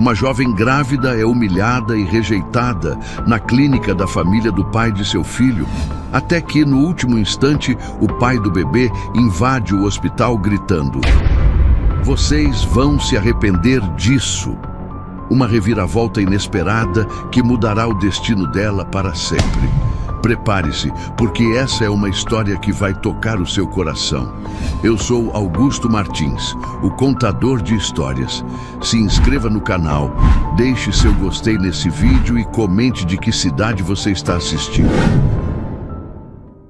Uma jovem grávida é humilhada e rejeitada na clínica da família do pai de seu filho, até que, no último instante, o pai do bebê invade o hospital gritando: "Vocês vão se arrepender disso." Uma reviravolta inesperada que mudará o destino dela para sempre. Prepare-se, porque essa é uma história que vai tocar o seu coração. Eu sou Augusto Martins, o contador de histórias. Se inscreva no canal, deixe seu gostei nesse vídeo e comente de que cidade você está assistindo.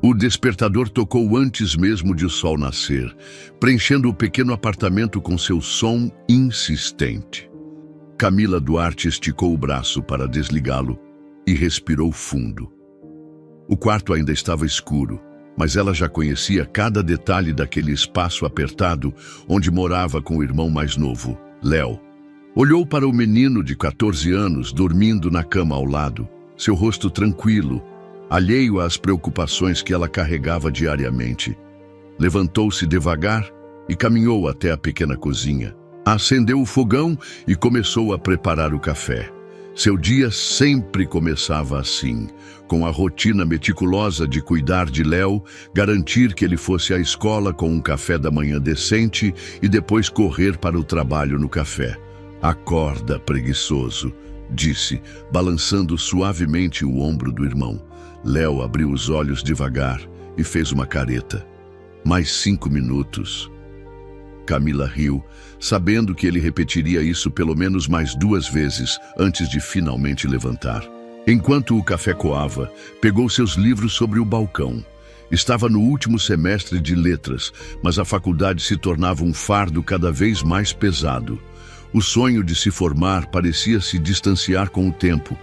O despertador tocou antes mesmo de o sol nascer, preenchendo o pequeno apartamento com seu som insistente. Camila Duarte esticou o braço para desligá-lo e respirou fundo. O quarto ainda estava escuro, mas ela já conhecia cada detalhe daquele espaço apertado onde morava com o irmão mais novo, Léo. Olhou para o menino de 14 anos dormindo na cama ao lado, seu rosto tranquilo, alheio às preocupações que ela carregava diariamente. Levantou-se devagar e caminhou até a pequena cozinha. Acendeu o fogão e começou a preparar o café. Seu dia sempre começava assim, com a rotina meticulosa de cuidar de Léo, garantir que ele fosse à escola com um café da manhã decente e depois correr para o trabalho no café. "Acorda, preguiçoso", disse, balançando suavemente o ombro do irmão. Léo abriu os olhos devagar e fez uma careta. "Mais 5 minutos." Camila riu, sabendo que ele repetiria isso pelo menos mais 2 vezes antes de finalmente levantar. Enquanto o café coava, pegou seus livros sobre o balcão. Estava no último semestre de letras, mas a faculdade se tornava um fardo cada vez mais pesado. O sonho de se formar parecia se distanciar com o tempo,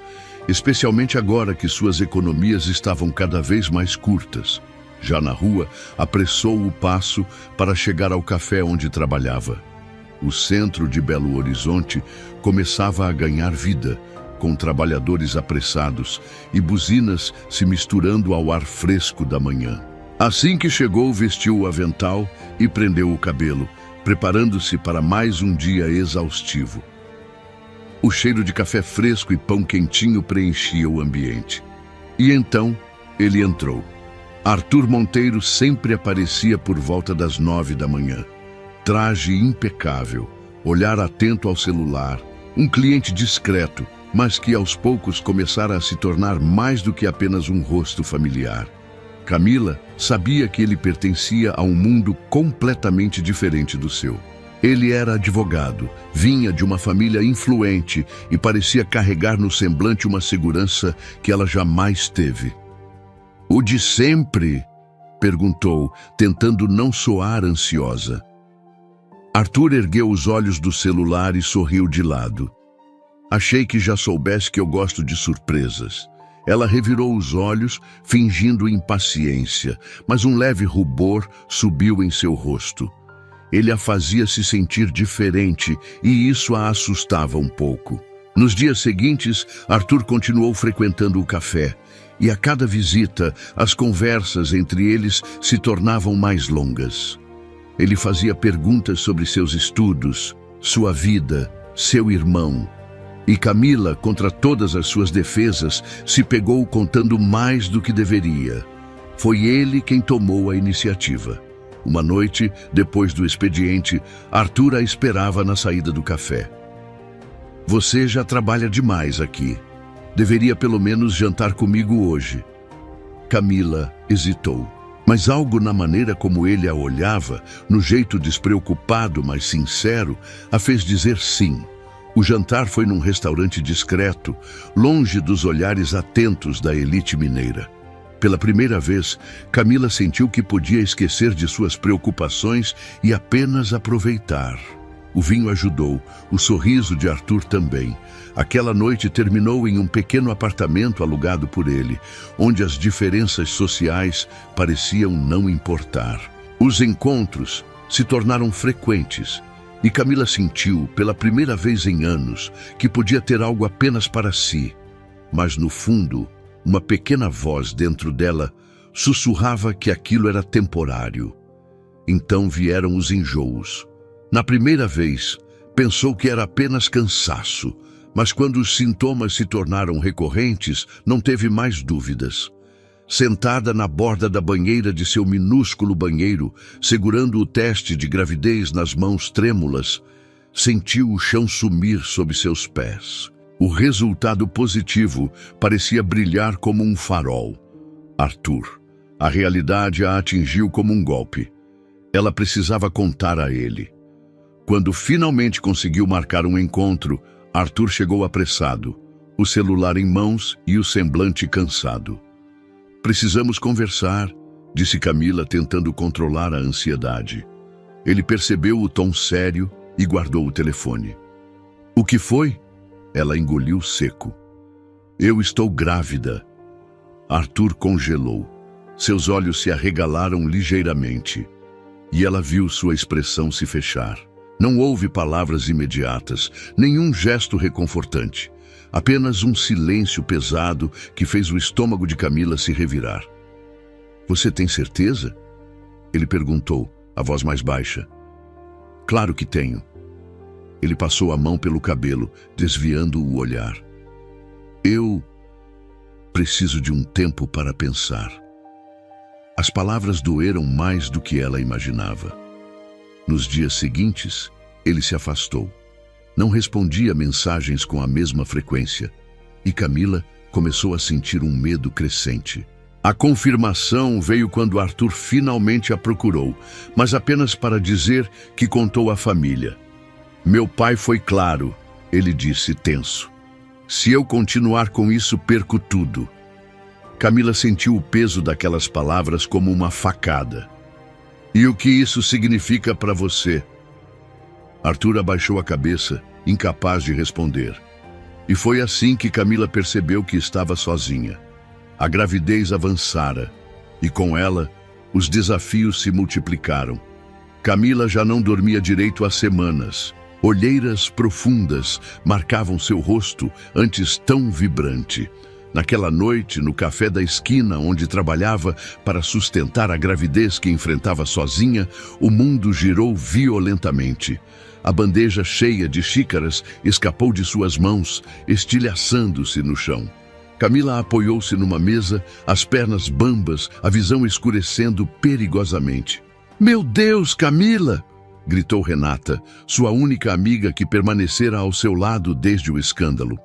especialmente agora que suas economias estavam cada vez mais curtas. Já na rua, apressou o passo para chegar ao café onde trabalhava. O centro de Belo Horizonte começava a ganhar vida, com trabalhadores apressados e buzinas se misturando ao ar fresco da manhã. Assim que chegou, vestiu o avental e prendeu o cabelo, preparando-se para mais um dia exaustivo. O cheiro de café fresco e pão quentinho preenchia o ambiente. E então, ele entrou. Arthur Monteiro sempre aparecia por volta das 9 da manhã. Traje impecável, olhar atento ao celular, um cliente discreto, mas que aos poucos começara a se tornar mais do que apenas um rosto familiar. Camila sabia que ele pertencia a um mundo completamente diferente do seu. Ele era advogado, vinha de uma família influente e parecia carregar no semblante uma segurança que ela jamais teve. "O de sempre?" perguntou, tentando não soar ansiosa. Arthur ergueu os olhos do celular e sorriu de lado. "Achei que já soubesse que eu gosto de surpresas." Ela revirou os olhos, fingindo impaciência, mas um leve rubor subiu em seu rosto. Ele a fazia se sentir diferente e isso a assustava um pouco. Nos dias seguintes, Arthur continuou frequentando o café, e a cada visita, as conversas entre eles se tornavam mais longas. Ele fazia perguntas sobre seus estudos, sua vida, seu irmão. E Camila, contra todas as suas defesas, se pegou contando mais do que deveria. Foi ele quem tomou a iniciativa. Uma noite, depois do expediente, Arthur a esperava na saída do café. "Você já trabalha demais aqui. Deveria pelo menos jantar comigo hoje." Camila hesitou, mas algo na maneira como ele a olhava, no jeito despreocupado, mas sincero, a fez dizer sim. O jantar foi num restaurante discreto, longe dos olhares atentos da elite mineira. Pela primeira vez, Camila sentiu que podia esquecer de suas preocupações e apenas aproveitar. O vinho ajudou, o sorriso de Arthur também. Aquela noite terminou em um pequeno apartamento alugado por ele, onde as diferenças sociais pareciam não importar. Os encontros se tornaram frequentes, e Camila sentiu, pela primeira vez em anos, que podia ter algo apenas para si. Mas no fundo, uma pequena voz dentro dela sussurrava que aquilo era temporário. Então vieram os enjoos. Na primeira vez, Pensou que era apenas cansaço, mas quando os sintomas se tornaram recorrentes, não teve mais dúvidas. Sentada na borda da banheira de seu minúsculo banheiro, segurando o teste de gravidez nas mãos trêmulas, sentiu o chão sumir sob seus pés. O resultado positivo parecia brilhar como um farol. Arthur. A realidade a atingiu como um golpe. Ela precisava contar a ele. Quando finalmente conseguiu marcar um encontro, Arthur chegou apressado, o celular em mãos e o semblante cansado. Precisamos conversar, disse Camila, tentando controlar a ansiedade. Ele percebeu o tom sério e guardou o telefone. O que foi? Ela engoliu seco. Eu estou grávida. Arthur congelou. Seus olhos se arregalaram ligeiramente. E ela viu sua expressão se fechar. Não houve palavras imediatas, nenhum gesto reconfortante. Apenas um silêncio pesado que fez o estômago de Camila se revirar. Você tem certeza? Ele perguntou, a voz mais baixa. Claro que tenho. Ele passou a mão pelo cabelo, desviando o olhar. Eu preciso de um tempo para pensar. As palavras doeram mais do que ela imaginava. Nos dias seguintes, ele se afastou. Não respondia mensagens com a mesma frequência, e Camila começou a sentir um medo crescente. A confirmação veio quando Arthur finalmente a procurou, mas apenas para dizer que contou à família. Meu pai foi claro, ele disse tenso. Se eu continuar com isso, perco tudo. Camila sentiu o peso daquelas palavras como uma facada. E o que isso significa para você? Arthur abaixou a cabeça, incapaz de responder. E foi assim que Camila percebeu que estava sozinha. A gravidez avançara, e com ela, os desafios se multiplicaram. Camila já não dormia direito há semanas. Olheiras profundas marcavam seu rosto, antes tão vibrante. Naquela noite, no café da esquina onde trabalhava para sustentar a gravidez que enfrentava sozinha, o mundo girou violentamente. A bandeja cheia de xícaras escapou de suas mãos, estilhaçando-se no chão. Camila apoiou-se numa mesa, as pernas bambas, a visão escurecendo perigosamente. Meu Deus, Camila! Gritou Renata, sua única amiga que permanecera ao seu lado desde o escândalo.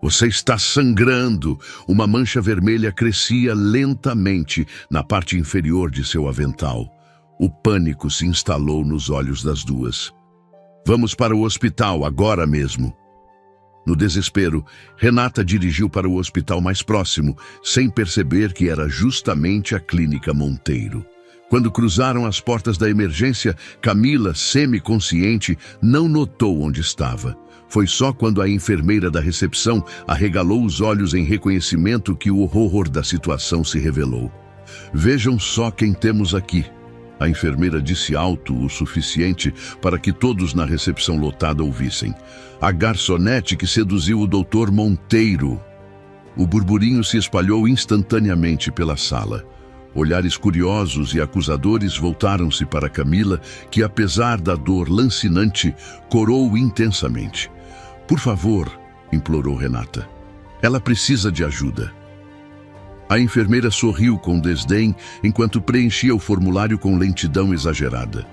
Você está sangrando! Uma mancha vermelha crescia lentamente na parte inferior de seu avental. O pânico se instalou nos olhos das duas. Vamos para o hospital agora mesmo. No desespero, Renata dirigiu para o hospital mais próximo, sem perceber que era justamente a Clínica Monteiro. Quando cruzaram as portas da emergência, Camila, semi-consciente, não notou onde estava. Foi só quando a enfermeira da recepção arregalou os olhos em reconhecimento que o horror da situação se revelou. Vejam só quem temos aqui. A enfermeira disse alto o suficiente para que todos na recepção lotada ouvissem. A garçonete que seduziu o Dr. Monteiro. O burburinho se espalhou instantaneamente pela sala. Olhares curiosos e acusadores voltaram-se para Camila, que apesar da dor lancinante, corou intensamente. Por favor, implorou Renata. Ela precisa de ajuda. A enfermeira sorriu com desdém enquanto preenchia o formulário com lentidão exagerada.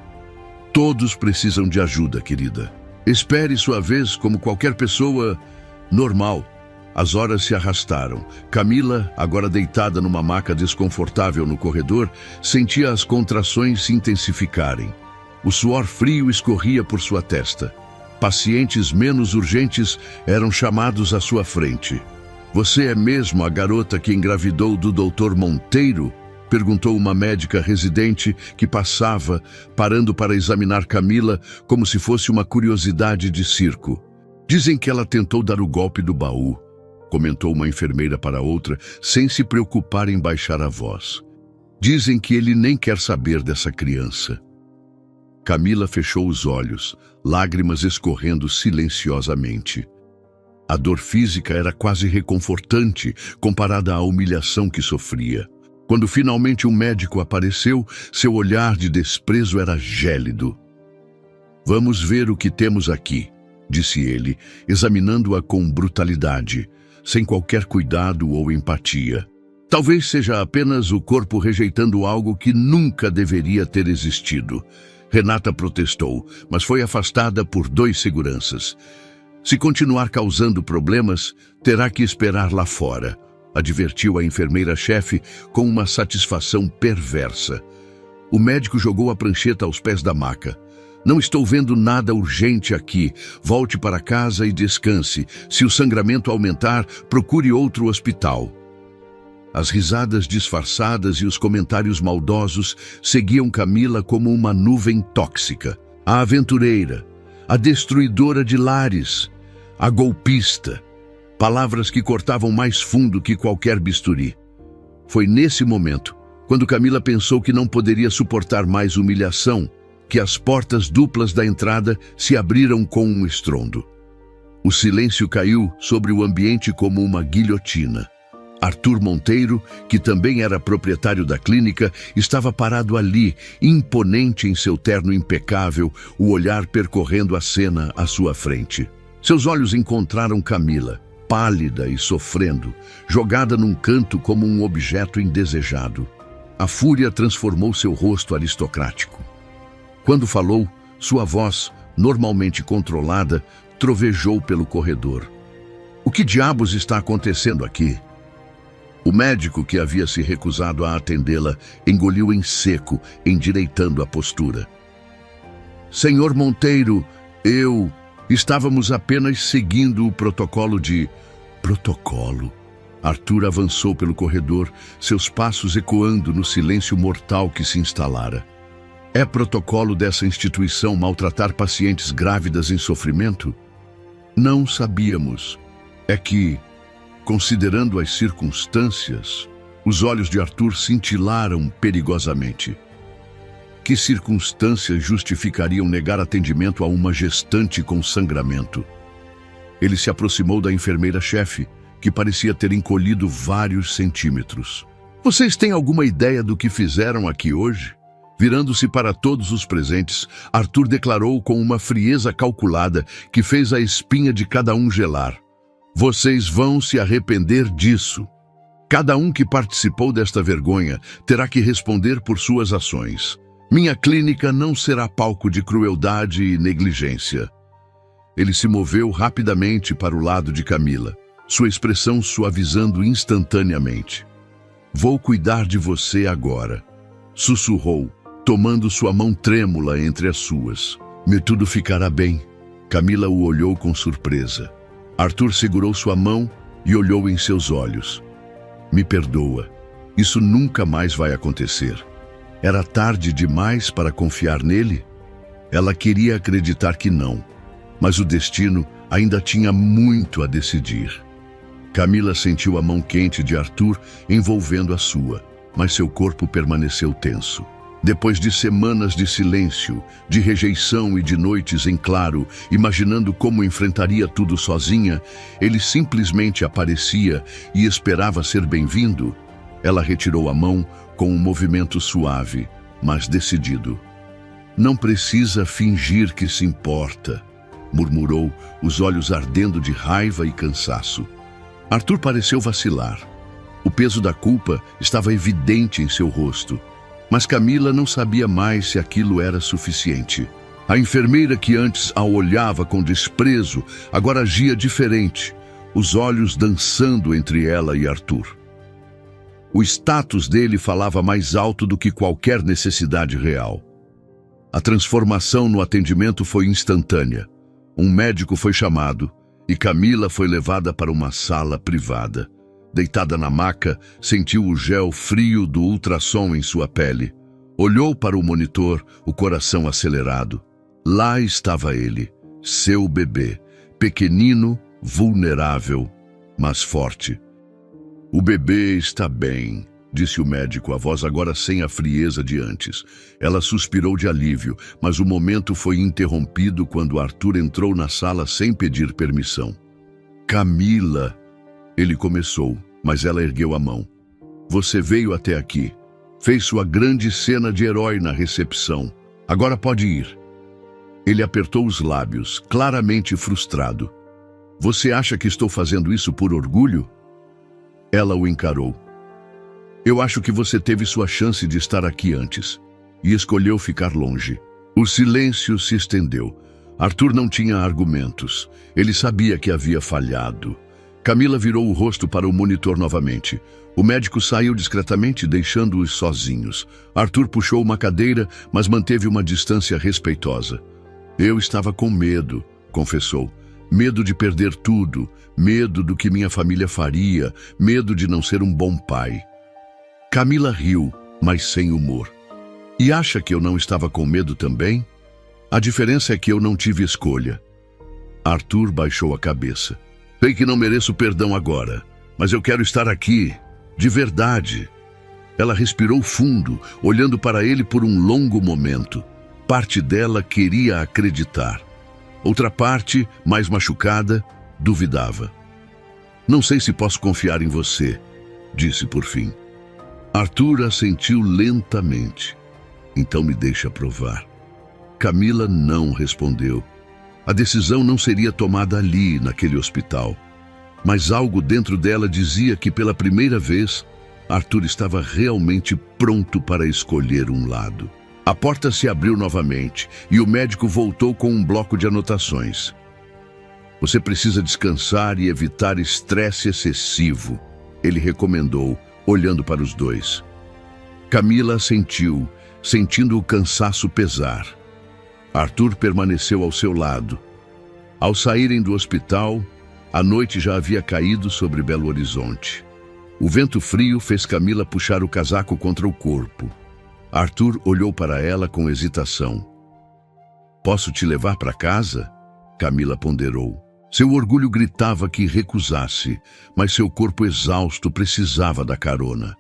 Todos precisam de ajuda, querida. Espere sua vez como qualquer pessoa normal. As horas se arrastaram. Camila, agora deitada numa maca desconfortável no corredor, sentia as contrações se intensificarem. O suor frio escorria por sua testa. Pacientes menos urgentes eram chamados à sua frente. Você é mesmo a garota que engravidou do Dr. Monteiro? Perguntou uma médica residente que passava, parando para examinar Camila como se fosse uma curiosidade de circo. Dizem que ela tentou dar o golpe do baú, comentou uma enfermeira para outra, sem se preocupar em baixar a voz. Dizem que ele nem quer saber dessa criança. Camila fechou os olhos, lágrimas escorrendo silenciosamente. A dor física era quase reconfortante comparada à humilhação que sofria. Quando finalmente um médico apareceu, seu olhar de desprezo era gélido. Vamos ver o que temos aqui. disse ele, examinando-a com brutalidade, sem qualquer cuidado ou empatia. Talvez seja apenas o corpo rejeitando algo que nunca deveria ter existido. Renata protestou, mas foi afastada por 2 seguranças. Se continuar causando problemas, terá que esperar lá fora, advertiu a enfermeira-chefe com uma satisfação perversa. O médico jogou a prancheta aos pés da maca. Não estou vendo nada urgente aqui. Volte para casa e descanse. Se o sangramento aumentar, procure outro hospital. As risadas disfarçadas e os comentários maldosos seguiam Camila como uma nuvem tóxica. A aventureira, a destruidora de lares, a golpista. Palavras que cortavam mais fundo que qualquer bisturi. Foi nesse momento, quando Camila pensou que não poderia suportar mais humilhação, que as portas duplas da entrada se abriram com um estrondo. O silêncio caiu sobre o ambiente como uma guilhotina. Arthur Monteiro, que também era proprietário da clínica, estava parado ali, imponente em seu terno impecável, o olhar percorrendo a cena à sua frente. Seus olhos encontraram Camila, pálida e sofrendo, jogada num canto como um objeto indesejado. A fúria transformou seu rosto aristocrático. Quando falou, sua voz, normalmente controlada, trovejou pelo corredor. O que diabos está acontecendo aqui? O médico, que havia se recusado a atendê-la, engoliu em seco, endireitando a postura. Senhor Monteiro, estávamos apenas seguindo o protocolo de... Protocolo? Arthur avançou pelo corredor, seus passos ecoando no silêncio mortal que se instalara. É protocolo dessa instituição maltratar pacientes grávidas em sofrimento? Não sabíamos. É que, considerando as circunstâncias, os olhos de Arthur cintilaram perigosamente. Que circunstâncias justificariam negar atendimento a uma gestante com sangramento? Ele se aproximou da enfermeira-chefe, que parecia ter encolhido vários centímetros. Vocês têm alguma ideia do que fizeram aqui hoje? Virando-se para todos os presentes, Arthur declarou com uma frieza calculada que fez a espinha de cada um gelar. Vocês vão se arrepender disso. Cada um que participou desta vergonha terá que responder por suas ações. Minha clínica não será palco de crueldade e negligência. Ele se moveu rapidamente para o lado de Camila, sua expressão suavizando instantaneamente. Vou cuidar de você agora, sussurrou, tomando sua mão trêmula entre as suas. Tudo ficará bem. Camila o olhou com surpresa. Arthur segurou sua mão e olhou em seus olhos. Me perdoa. Isso nunca mais vai acontecer. Era tarde demais para confiar nele? Ela queria acreditar que não, mas o destino ainda tinha muito a decidir. Camila sentiu a mão quente de Arthur envolvendo a sua, mas seu corpo permaneceu tenso. Depois de semanas de silêncio, de rejeição e de noites em claro, imaginando como enfrentaria tudo sozinha, ele simplesmente aparecia e esperava ser bem-vindo. Ela retirou a mão com um movimento suave, mas decidido. Não precisa fingir que se importa, murmurou, os olhos ardendo de raiva e cansaço. Arthur pareceu vacilar. O peso da culpa estava evidente em seu rosto. Mas Camila não sabia mais se aquilo era suficiente. A enfermeira, que antes a olhava com desprezo, agora agia diferente, os olhos dançando entre ela e Arthur. O status dele falava mais alto do que qualquer necessidade real. A transformação no atendimento foi instantânea. Um médico foi chamado e Camila foi levada para uma sala privada. Deitada na maca, sentiu o gel frio do ultrassom em sua pele. Olhou para o monitor, o coração acelerado. Lá estava ele, seu bebê, pequenino, vulnerável, mas forte. O bebê está bem, disse o médico, a voz agora sem a frieza de antes. Ela suspirou de alívio, mas o momento foi interrompido quando Arthur entrou na sala sem pedir permissão. Camila... Ele começou, mas ela ergueu a mão. Você veio até aqui. Fez sua grande cena de herói na recepção. Agora pode ir. Ele apertou os lábios, claramente frustrado. Você acha que estou fazendo isso por orgulho? Ela o encarou. Eu acho que você teve sua chance de estar aqui antes e escolheu ficar longe. O silêncio se estendeu. Arthur não tinha argumentos. Ele sabia que havia falhado. Camila virou o rosto para o monitor novamente. O médico saiu discretamente, deixando-os sozinhos. Arthur puxou uma cadeira, mas manteve uma distância respeitosa. Eu estava com medo, confessou. Medo de perder tudo, medo do que minha família faria, medo de não ser um bom pai. Camila riu, mas sem humor. E acha que eu não estava com medo também? A diferença é que eu não tive escolha. Arthur baixou a cabeça. Sei que não mereço perdão agora, mas eu quero estar aqui, de verdade. Ela respirou fundo, olhando para ele por um longo momento. Parte dela queria acreditar. Outra parte, mais machucada, duvidava. Não sei se posso confiar em você, disse por fim. Arthur assentiu lentamente. Então me deixa provar. Camila não respondeu. A decisão não seria tomada ali, naquele hospital. Mas algo dentro dela dizia que, pela primeira vez, Arthur estava realmente pronto para escolher um lado. A porta se abriu novamente e o médico voltou com um bloco de anotações. Você precisa descansar e evitar estresse excessivo, ele recomendou, olhando para os dois. Camila assentiu, sentindo o cansaço pesar. Arthur permaneceu ao seu lado. Ao saírem do hospital, a noite já havia caído sobre Belo Horizonte. O vento frio fez Camila puxar o casaco contra o corpo. Arthur olhou para ela com hesitação. Posso te levar para casa? Camila ponderou. Seu orgulho gritava que recusasse, mas seu corpo exausto precisava da carona.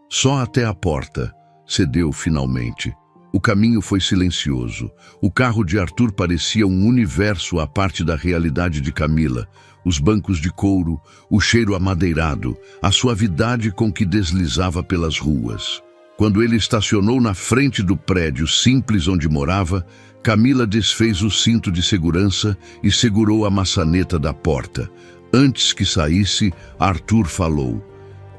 Só até a porta, cedeu finalmente. O caminho foi silencioso. O carro de Arthur parecia um universo à parte da realidade de Camila. Os bancos de couro, o cheiro amadeirado, a suavidade com que deslizava pelas ruas. Quando ele estacionou na frente do prédio simples onde morava, Camila desfez o cinto de segurança e segurou a maçaneta da porta. Antes que saísse, Arthur falou: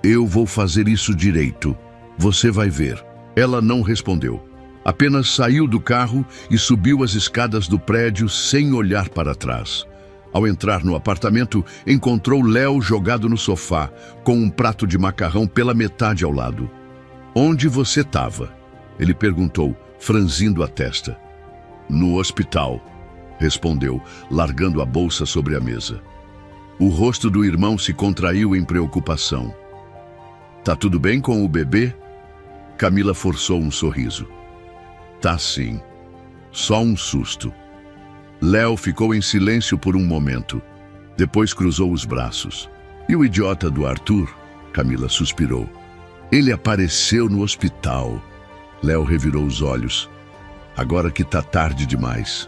Eu vou fazer isso direito. Você vai ver. Ela não respondeu. Apenas saiu do carro e subiu as escadas do prédio sem olhar para trás. Ao entrar no apartamento, encontrou Léo jogado no sofá, com um prato de macarrão pela metade ao lado. Onde você estava? Ele perguntou, franzindo a testa. No hospital, respondeu, largando a bolsa sobre a mesa. O rosto do irmão se contraiu em preocupação. Tá tudo bem com o bebê? Camila forçou um sorriso. Tá sim. Só um susto. Léo ficou em silêncio por um momento. Depois cruzou os braços. E o idiota do Arthur? Camila suspirou. Ele apareceu no hospital. Léo revirou os olhos. Agora que tá tarde demais.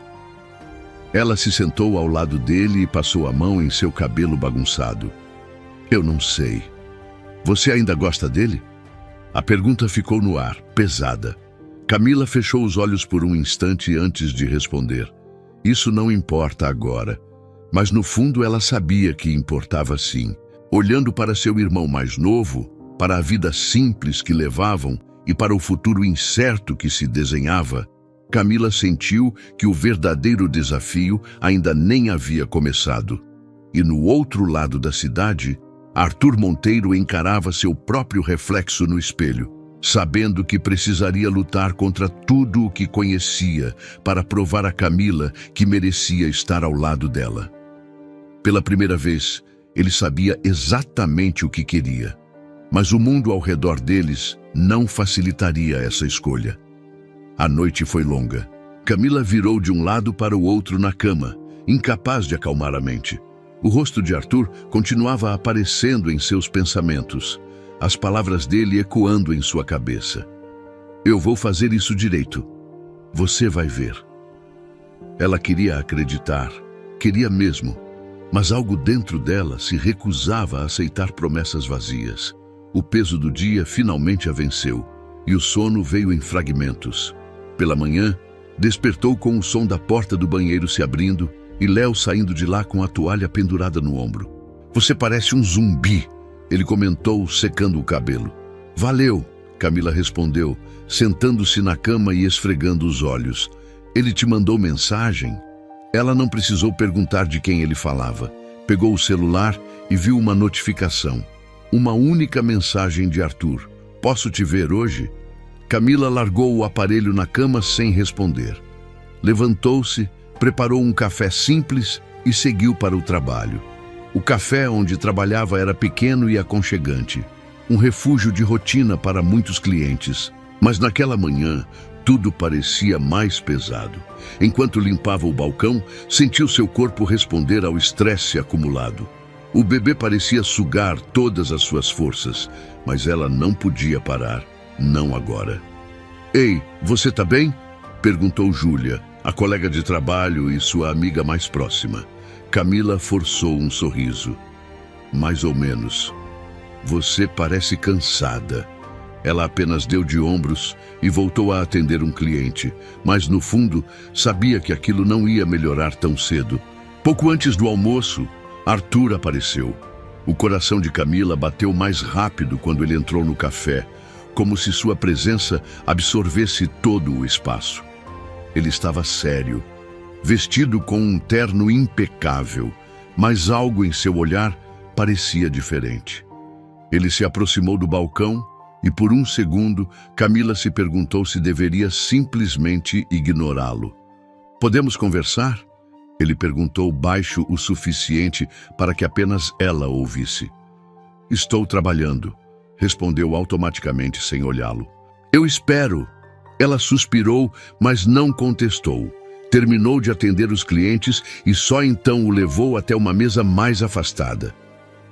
Ela se sentou ao lado dele e passou a mão em seu cabelo bagunçado. Eu não sei. Você ainda gosta dele? A pergunta ficou no ar, pesada. Camila fechou os olhos por um instante antes de responder. Isso não importa agora. Mas no fundo ela sabia que importava sim. Olhando para seu irmão mais novo, para a vida simples que levavam e para o futuro incerto que se desenhava, Camila sentiu que o verdadeiro desafio ainda nem havia começado. E no outro lado da cidade, Arthur Monteiro encarava seu próprio reflexo no espelho, sabendo que precisaria lutar contra tudo o que conhecia para provar a Camila que merecia estar ao lado dela. Pela primeira vez, ele sabia exatamente o que queria. Mas o mundo ao redor deles não facilitaria essa escolha. A noite foi longa. Camila virou de um lado para o outro na cama, incapaz de acalmar a mente. O rosto de Arthur continuava aparecendo em seus pensamentos, as palavras dele ecoando em sua cabeça. Eu vou fazer isso direito. Você vai ver. Ela queria acreditar, queria mesmo, mas algo dentro dela se recusava a aceitar promessas vazias. O peso do dia finalmente a venceu, e o sono veio em fragmentos. Pela manhã, Despertou com o som da porta do banheiro se abrindo e Léo saindo de lá com a toalha pendurada no ombro. Você parece um zumbi, ele comentou, secando o cabelo. Valeu, Camila respondeu, sentando-se na cama e esfregando os olhos. Ele te mandou mensagem? Ela não precisou perguntar de quem ele falava. Pegou o celular e viu uma notificação. Uma única mensagem de Arthur. Posso te ver hoje? Camila largou o aparelho na cama sem responder. Levantou-se, preparou um café simples e seguiu para o trabalho. O café onde trabalhava era pequeno e aconchegante. Um refúgio de rotina para muitos clientes. Mas naquela manhã, tudo parecia mais pesado. Enquanto limpava o balcão, sentiu seu corpo responder ao estresse acumulado. O bebê parecia sugar todas as suas forças, mas ela não podia parar, não agora. Ei, você tá bem? Perguntou Júlia, a colega de trabalho e sua amiga mais próxima. Camila forçou um sorriso. Mais ou menos. Você parece cansada. Ela apenas deu de ombros e voltou a atender um cliente, mas no fundo sabia que aquilo não ia melhorar tão cedo. Pouco antes do almoço, Arthur apareceu. O coração de Camila bateu mais rápido quando ele entrou no café, como se sua presença absorvesse todo o espaço. Ele estava sério, vestido com um terno impecável, mas algo em seu olhar parecia diferente. Ele se aproximou do balcão e por um segundo Camila se perguntou se deveria simplesmente ignorá-lo. Podemos conversar? Ele perguntou baixo o suficiente para que apenas ela ouvisse. Estou trabalhando, respondeu automaticamente sem olhá-lo. Eu espero. Ela suspirou, mas não contestou. Terminou de atender os clientes e só então o levou até uma mesa mais afastada.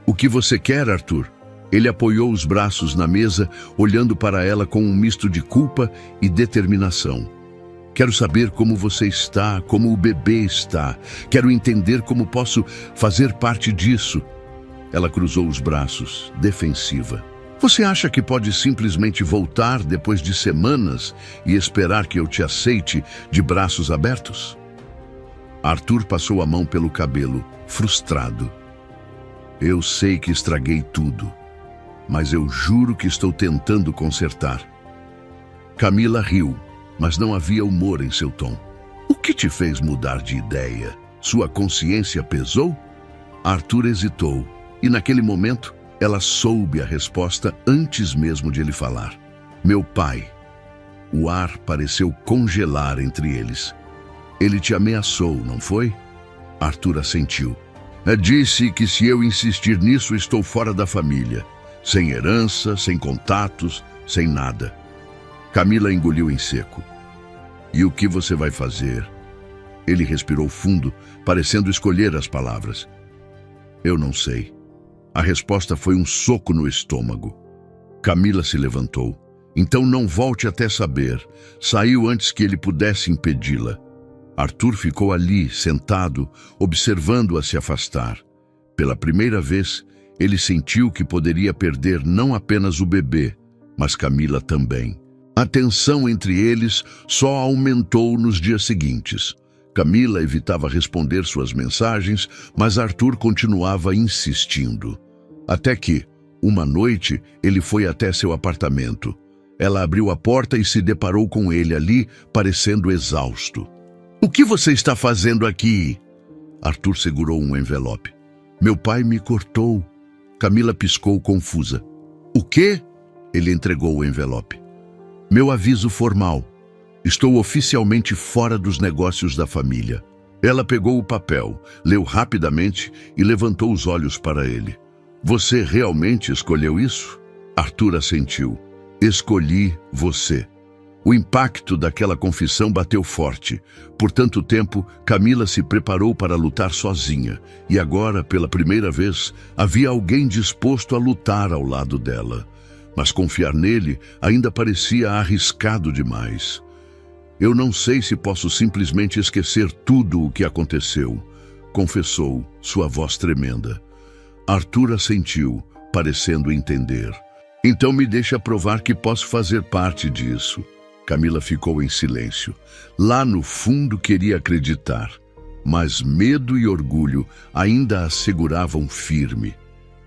O que você quer, Arthur? Ele apoiou os braços na mesa, olhando para ela com um misto de culpa e determinação. Quero saber como você está, como o bebê está. Quero entender como posso fazer parte disso. Ela cruzou os braços, defensiva. Você acha que pode simplesmente voltar depois de semanas e esperar que eu te aceite de braços abertos? Arthur passou a mão pelo cabelo, frustrado. Eu sei que estraguei tudo, mas eu juro que estou tentando consertar. Camila riu, mas não havia humor em seu tom. O que te fez mudar de ideia? Sua consciência pesou? Arthur hesitou, e naquele momento ela soube a resposta antes mesmo de ele falar. Meu pai. O ar pareceu congelar entre eles. Ele te ameaçou, não foi? Arthur assentiu. Disse que se eu insistir nisso, estou fora da família. Sem herança, sem contatos, sem nada. Camila engoliu em seco. E o que você vai fazer? Ele respirou fundo, parecendo escolher as palavras. Eu não sei. A resposta foi um soco no estômago. Camila se levantou. Então não volte até saber. Saiu antes que ele pudesse impedi-la. Arthur ficou ali, sentado, observando-a se afastar. Pela primeira vez, ele sentiu que poderia perder não apenas o bebê, mas Camila também. A tensão entre eles só aumentou nos dias seguintes. Camila evitava responder suas mensagens, mas Arthur continuava insistindo. Até que, uma noite, ele foi até seu apartamento. Ela abriu a porta e se deparou com ele ali, parecendo exausto. O que você está fazendo aqui? Arthur segurou um envelope. Meu pai me cortou. Camila piscou confusa. O quê? Ele entregou o envelope. Meu aviso formal. Estou oficialmente fora dos negócios da família. Ela pegou o papel, leu rapidamente e levantou os olhos para ele. Você realmente escolheu isso? Arthur assentiu. Escolhi você. O impacto daquela confissão bateu forte. Por tanto tempo, Camila se preparou para lutar sozinha. E agora, pela primeira vez, havia alguém disposto a lutar ao lado dela. Mas confiar nele ainda parecia arriscado demais. Eu não sei se posso simplesmente esquecer tudo o que aconteceu, confessou, sua voz tremenda. Arthur assentiu, parecendo entender. Então me deixa provar que posso fazer parte disso. Camila ficou em silêncio. Lá no fundo queria acreditar, mas medo e orgulho ainda a seguravam firme.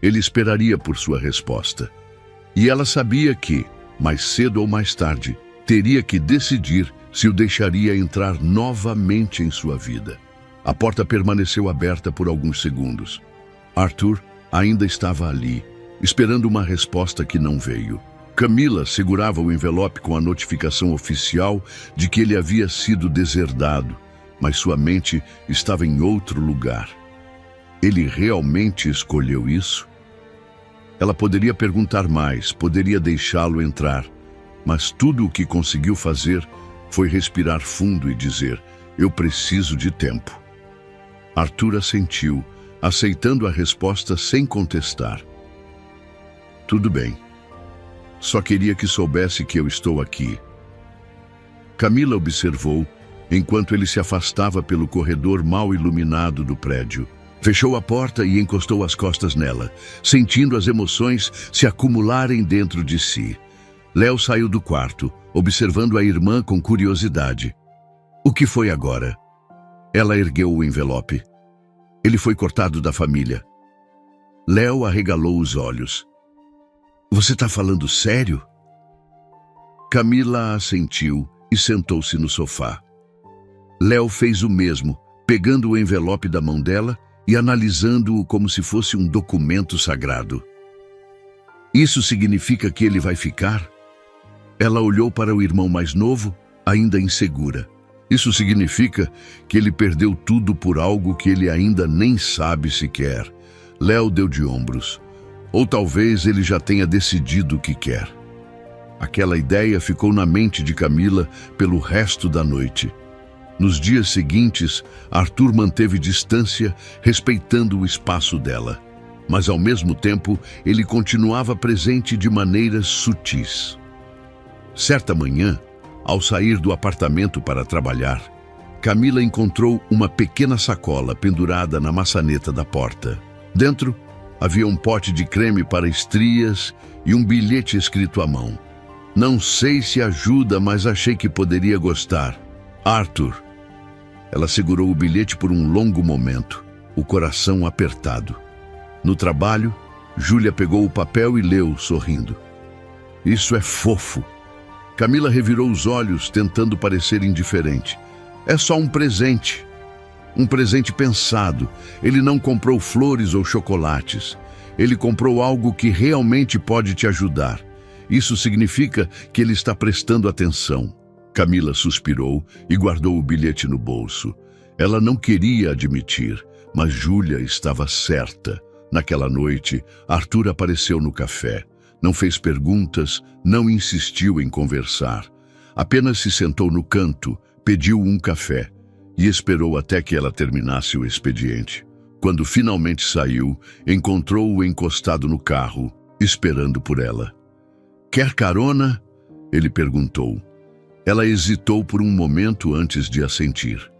Ele esperaria por sua resposta. E ela sabia que, mais cedo ou mais tarde, teria que decidir se o deixaria entrar novamente em sua vida. A porta permaneceu aberta por alguns segundos. Arthur ainda estava ali, esperando uma resposta que não veio. Camila segurava o envelope com a notificação oficial de que ele havia sido deserdado, mas sua mente estava em outro lugar. Ele realmente escolheu isso? Ela poderia perguntar mais, poderia deixá-lo entrar, mas tudo o que conseguiu fazer foi respirar fundo e dizer: eu preciso de tempo. Arthur assentiu, aceitando a resposta sem contestar. Tudo bem. Só queria que soubesse que eu estou aqui. Camila observou enquanto ele se afastava pelo corredor mal iluminado do prédio. Fechou a porta e encostou as costas nela, sentindo as emoções se acumularem dentro de si. Léo saiu do quarto, observando a irmã com curiosidade. O que foi agora? Ela ergueu o envelope. Ele foi cortado da família. Léo arregalou os olhos. Você está falando sério? Camila assentiu e sentou-se no sofá. Léo fez o mesmo, pegando o envelope da mão dela e analisando-o como se fosse um documento sagrado. Isso significa que ele vai ficar? Ela olhou para o irmão mais novo, ainda insegura. Isso significa que ele perdeu tudo por algo que ele ainda nem sabe se quer. Léo deu de ombros. Ou talvez ele já tenha decidido o que quer. Aquela ideia ficou na mente de Camila pelo resto da noite. Nos dias seguintes, Arthur manteve distância, respeitando o espaço dela. Mas, ao mesmo tempo, ele continuava presente de maneiras sutis. Certa manhã, ao sair do apartamento para trabalhar, Camila encontrou uma pequena sacola pendurada na maçaneta da porta. Dentro, havia um pote de creme para estrias e um bilhete escrito à mão. Não sei se ajuda, mas achei que poderia gostar. Arthur. Ela segurou o bilhete por um longo momento, o coração apertado. No trabalho, Júlia pegou o papel e leu, sorrindo. Isso é fofo. Camila revirou os olhos, tentando parecer indiferente. É só um presente. Um presente pensado. Ele não comprou flores ou chocolates. Ele comprou algo que realmente pode te ajudar. Isso significa que ele está prestando atenção. Camila suspirou e guardou o bilhete no bolso. Ela não queria admitir, mas Júlia estava certa. Naquela noite, Arthur apareceu no café. Não fez perguntas, não insistiu em conversar. Apenas se sentou no canto, pediu um café e esperou até que ela terminasse o expediente. Quando finalmente saiu, encontrou-o encostado no carro, esperando por ela. Quer carona? Ele perguntou. Ela hesitou por um momento antes de assentir.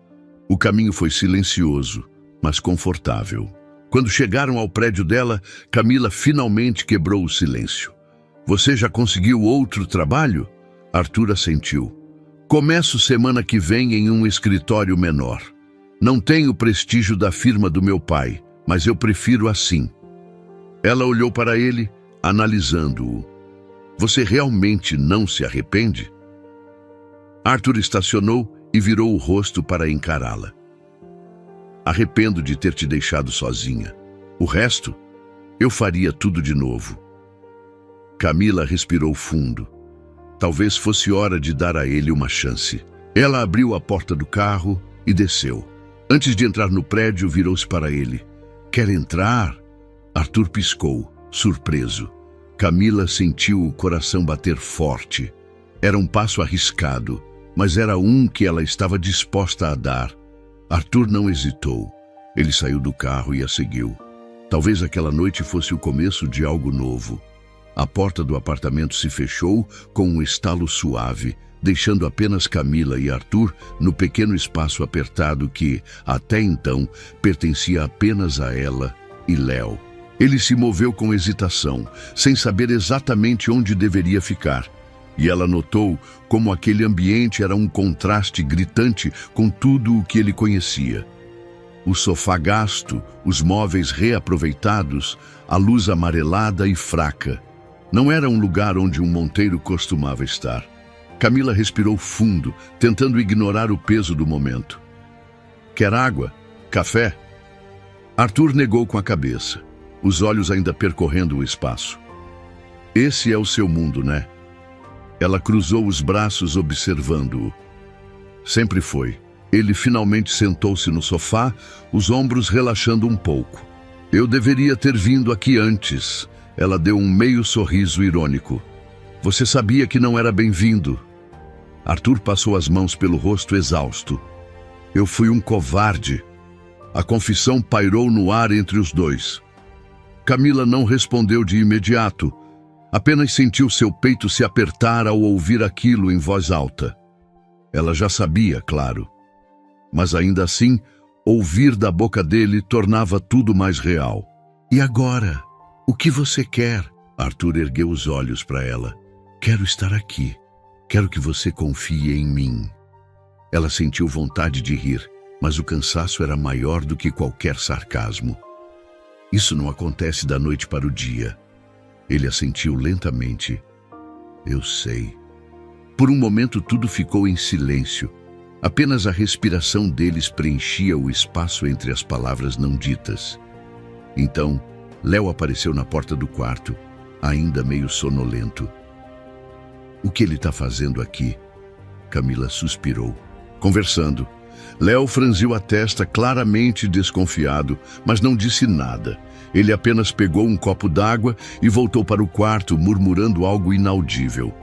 O caminho foi silencioso, mas confortável. Quando chegaram ao prédio dela, Camila finalmente quebrou o silêncio. Você já conseguiu outro trabalho? Arthur assentiu. Começo semana que vem em um escritório menor. Não tenho o prestígio da firma do meu pai, mas eu prefiro assim. Ela olhou para ele, analisando-o. Você realmente não se arrepende? Arthur estacionou e virou o rosto para encará-la. Arrependo de ter te deixado sozinha. O resto, eu faria tudo de novo. Camila respirou fundo. Talvez fosse hora de dar a ele uma chance. Ela abriu a porta do carro e desceu. Antes de entrar no prédio, virou-se para ele. Quer entrar? Arthur piscou, surpreso. Camila sentiu o coração bater forte. Era um passo arriscado, mas era um que ela estava disposta a dar. Arthur não hesitou. Ele saiu do carro e a seguiu. Talvez aquela noite fosse o começo de algo novo. A porta do apartamento se fechou com um estalo suave, deixando apenas Camila e Arthur no pequeno espaço apertado que, até então, pertencia apenas a ela e Léo. Ele se moveu com hesitação, sem saber exatamente onde deveria ficar. E ela notou como aquele ambiente era um contraste gritante com tudo o que ele conhecia. O sofá gasto, os móveis reaproveitados, a luz amarelada e fraca. Não era um lugar onde um monteiro costumava estar. Camila respirou fundo, tentando ignorar o peso do momento. Quer água? Café? Arthur negou com a cabeça, os olhos ainda percorrendo o espaço. Esse é o seu mundo, né? Ela cruzou os braços observando-o. Sempre foi. Ele finalmente sentou-se no sofá, os ombros relaxando um pouco. Eu deveria ter vindo aqui antes. Ela deu um meio sorriso irônico. Você sabia que não era bem-vindo. Arthur passou as mãos pelo rosto exausto. Eu fui um covarde. A confissão pairou no ar entre os dois. Camila não respondeu de imediato. Apenas sentiu seu peito se apertar ao ouvir aquilo em voz alta. Ela já sabia, claro. Mas ainda assim, ouvir da boca dele tornava tudo mais real. E agora? O que você quer? Arthur ergueu os olhos para ela. Quero estar aqui. Quero que você confie em mim. Ela sentiu vontade de rir, mas o cansaço era maior do que qualquer sarcasmo. Isso não acontece da noite para o dia. Ele assentiu lentamente. Eu sei. Por um momento tudo ficou em silêncio. Apenas a respiração deles preenchia o espaço entre as palavras não ditas. Então, Léo apareceu na porta do quarto, ainda meio sonolento. O que ele está fazendo aqui? Camila suspirou. Conversando. Léo franziu a testa, claramente desconfiado, mas não disse nada. Ele apenas pegou um copo d'água e voltou para o quarto, murmurando algo inaudível.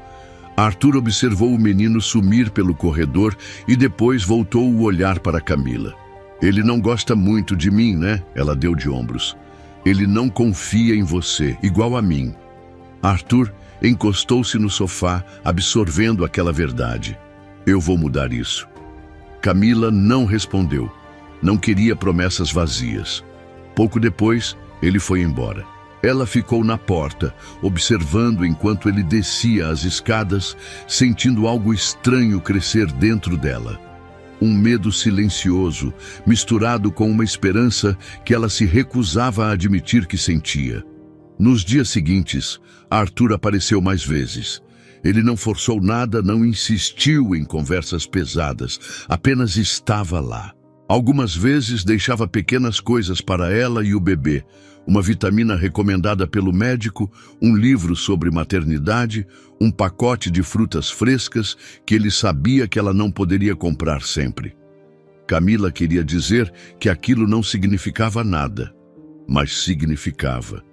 Arthur observou o menino sumir pelo corredor e depois voltou o olhar para Camila. Ele não gosta muito de mim, né? Ela deu de ombros. Ele não confia em você, igual a mim. Arthur encostou-se no sofá, absorvendo aquela verdade. Eu vou mudar isso. Camila não respondeu. Não queria promessas vazias. Pouco depois, ele foi embora. Ela ficou na porta, observando enquanto ele descia as escadas, sentindo algo estranho crescer dentro dela. Um medo silencioso, misturado com uma esperança que ela se recusava a admitir que sentia. Nos dias seguintes, Arthur apareceu mais vezes. Ele não forçou nada, não insistiu em conversas pesadas, apenas estava lá. Algumas vezes deixava pequenas coisas para ela e o bebê, uma vitamina recomendada pelo médico, um livro sobre maternidade, um pacote de frutas frescas que ele sabia que ela não poderia comprar sempre. Camila queria dizer que aquilo não significava nada, mas significava.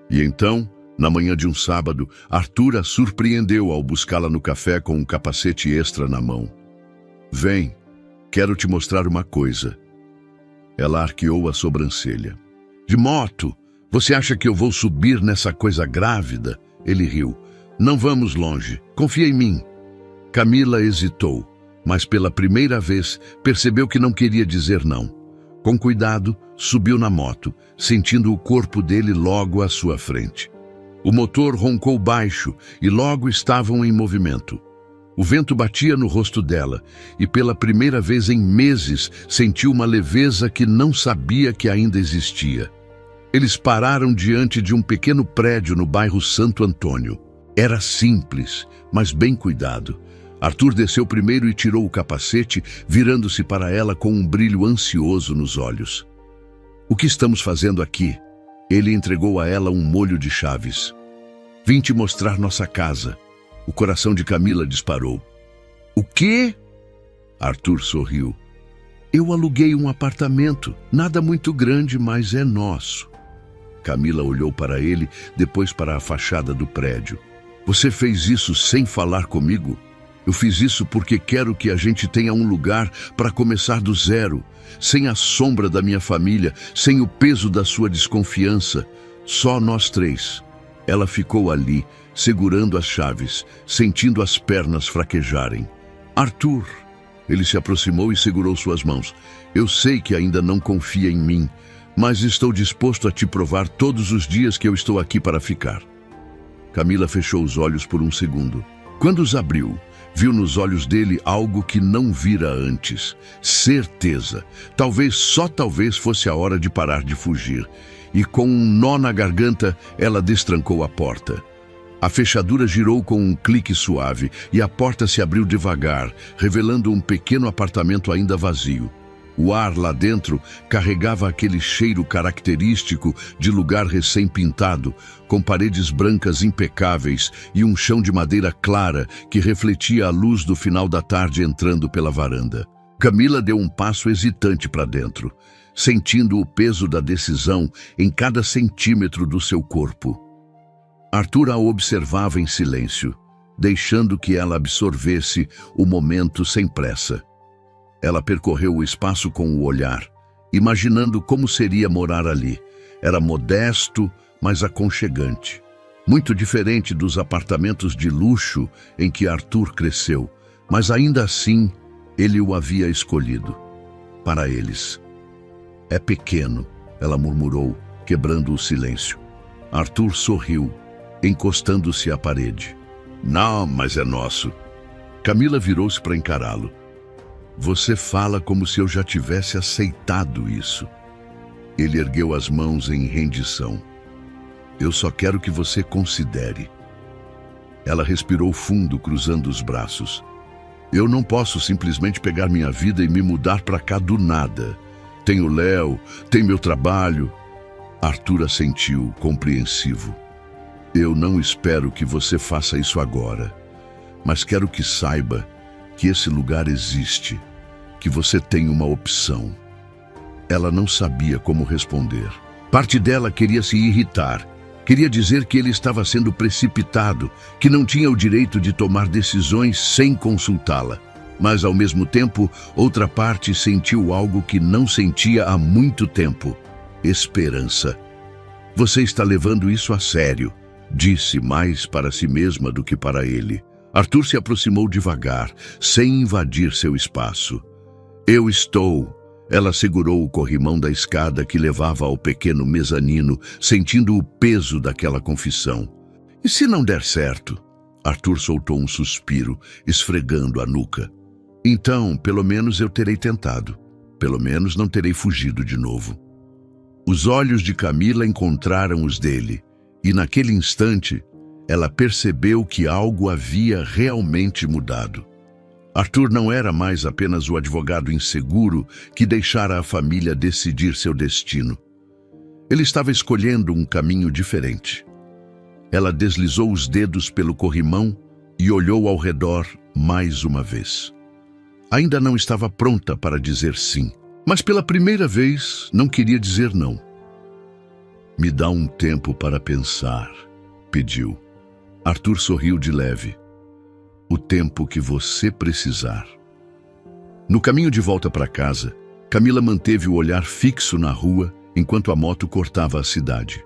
E então, na manhã de um sábado, Arthur a surpreendeu ao buscá-la no café com um capacete extra na mão. Vem, quero te mostrar uma coisa. Ela arqueou a sobrancelha. De moto? Você acha que eu vou subir nessa coisa grávida? Ele riu. Não vamos longe. Confia em mim. Camila hesitou, mas pela primeira vez percebeu que não queria dizer não. Com cuidado, subiu na moto, sentindo o corpo dele logo à sua frente. O motor roncou baixo e logo estavam em movimento. O vento batia no rosto dela e pela primeira vez em meses sentiu uma leveza que não sabia que ainda existia. Eles pararam diante de um pequeno prédio no bairro Santo Antônio. Era simples, mas bem cuidado. Arthur desceu primeiro e tirou o capacete, virando-se para ela com um brilho ansioso nos olhos. O que estamos fazendo aqui? Ele entregou a ela um molho de chaves. Vim te mostrar nossa casa. O coração de Camila disparou. O quê? Arthur sorriu. Eu aluguei um apartamento, nada muito grande, mas é nosso. Camila olhou para ele, depois para a fachada do prédio. Você fez isso sem falar comigo? Eu fiz isso porque quero que a gente tenha um lugar para começar do zero, sem a sombra da minha família, sem o peso da sua desconfiança. Só nós três. Ela ficou ali, segurando as chaves, sentindo as pernas fraquejarem. Arthur! Ele se aproximou e segurou suas mãos. Eu sei que ainda não confia em mim, mas estou disposto a te provar todos os dias que eu estou aqui para ficar. Camila fechou os olhos por um segundo. Quando os abriu, viu nos olhos dele algo que não vira antes. Certeza. Talvez, só talvez, fosse a hora de parar de fugir. E com um nó na garganta, ela destrancou a porta. A fechadura girou com um clique suave e a porta se abriu devagar, revelando um pequeno apartamento ainda vazio. O ar lá dentro carregava aquele cheiro característico de lugar recém-pintado, com paredes brancas impecáveis e um chão de madeira clara que refletia a luz do final da tarde entrando pela varanda. Camila deu um passo hesitante para dentro, sentindo o peso da decisão em cada centímetro do seu corpo. Arthur a observava em silêncio, deixando que ela absorvesse o momento sem pressa. Ela percorreu o espaço com o olhar, imaginando como seria morar ali. Era modesto, mas aconchegante. Muito diferente dos apartamentos de luxo em que Arthur cresceu, mas ainda assim ele o havia escolhido. Para eles. É pequeno, ela murmurou, quebrando o silêncio. Arthur sorriu, encostando-se à parede. Não, mas é nosso. Camila virou-se para encará-lo. Você fala como se eu já tivesse aceitado isso. Ele ergueu as mãos em rendição. Eu só quero que você considere. Ela respirou fundo, cruzando os braços. Eu não posso simplesmente pegar minha vida e me mudar para cá do nada. Tenho Léo, tem meu trabalho. Arthur assentiu, compreensivo. Eu não espero que você faça isso agora, mas quero que saiba que esse lugar existe, que você tem uma opção. Ela não sabia como responder. Parte dela queria se irritar, queria dizer que ele estava sendo precipitado, que não tinha o direito de tomar decisões sem consultá-la. Mas, ao mesmo tempo, outra parte sentiu algo que não sentia há muito tempo: esperança. Você está levando isso a sério, disse mais para si mesma do que para ele. Arthur se aproximou devagar, sem invadir seu espaço. Eu estou... Ela segurou o corrimão da escada que levava ao pequeno mezanino, sentindo o peso daquela confissão. E se não der certo? Arthur soltou um suspiro, esfregando a nuca. Então, pelo menos eu terei tentado. Pelo menos não terei fugido de novo. Os olhos de Camila encontraram os dele, e naquele instante, ela percebeu que algo havia realmente mudado. Arthur não era mais apenas o advogado inseguro que deixara a família decidir seu destino. Ele estava escolhendo um caminho diferente. Ela deslizou os dedos pelo corrimão e olhou ao redor mais uma vez. Ainda não estava pronta para dizer sim, mas pela primeira vez não queria dizer não. Me dá um tempo para pensar, pediu. Arthur sorriu de leve. O tempo que você precisar. No caminho de volta para casa, Camila manteve o olhar fixo na rua enquanto a moto cortava a cidade.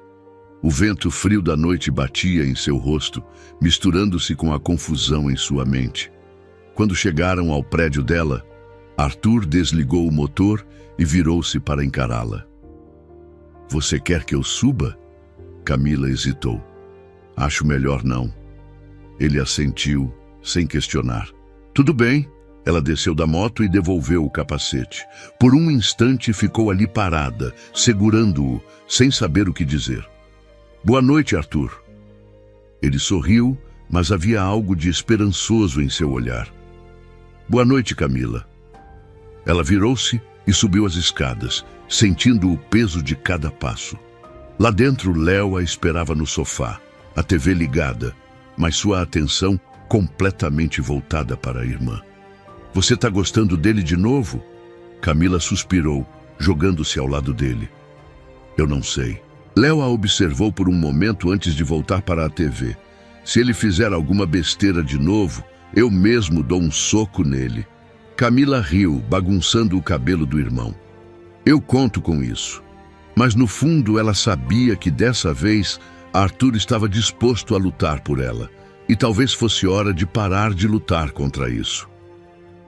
O vento frio da noite batia em seu rosto, misturando-se com a confusão em sua mente. Quando chegaram ao prédio dela, Arthur desligou o motor e virou-se para encará-la. Você quer que eu suba? Camila hesitou. Acho melhor não. Ele assentiu, sem questionar. Tudo bem. Ela desceu da moto e devolveu o capacete. Por um instante ficou ali parada, segurando-o, sem saber o que dizer. Boa noite, Arthur. Ele sorriu, mas havia algo de esperançoso em seu olhar. Boa noite, Camila. Ela virou-se e subiu as escadas, sentindo o peso de cada passo. Lá dentro, Léo a esperava no sofá, a TV ligada, mas sua atenção completamente voltada para a irmã. Você está gostando dele de novo? Camila suspirou, jogando-se ao lado dele. Eu não sei. Léo a observou por um momento antes de voltar para a TV. Se ele fizer alguma besteira de novo, eu mesmo dou um soco nele. Camila riu, bagunçando o cabelo do irmão. Eu conto com isso. Mas no fundo ela sabia que dessa vez Arthur estava disposto a lutar por ela. E talvez fosse hora de parar de lutar contra isso.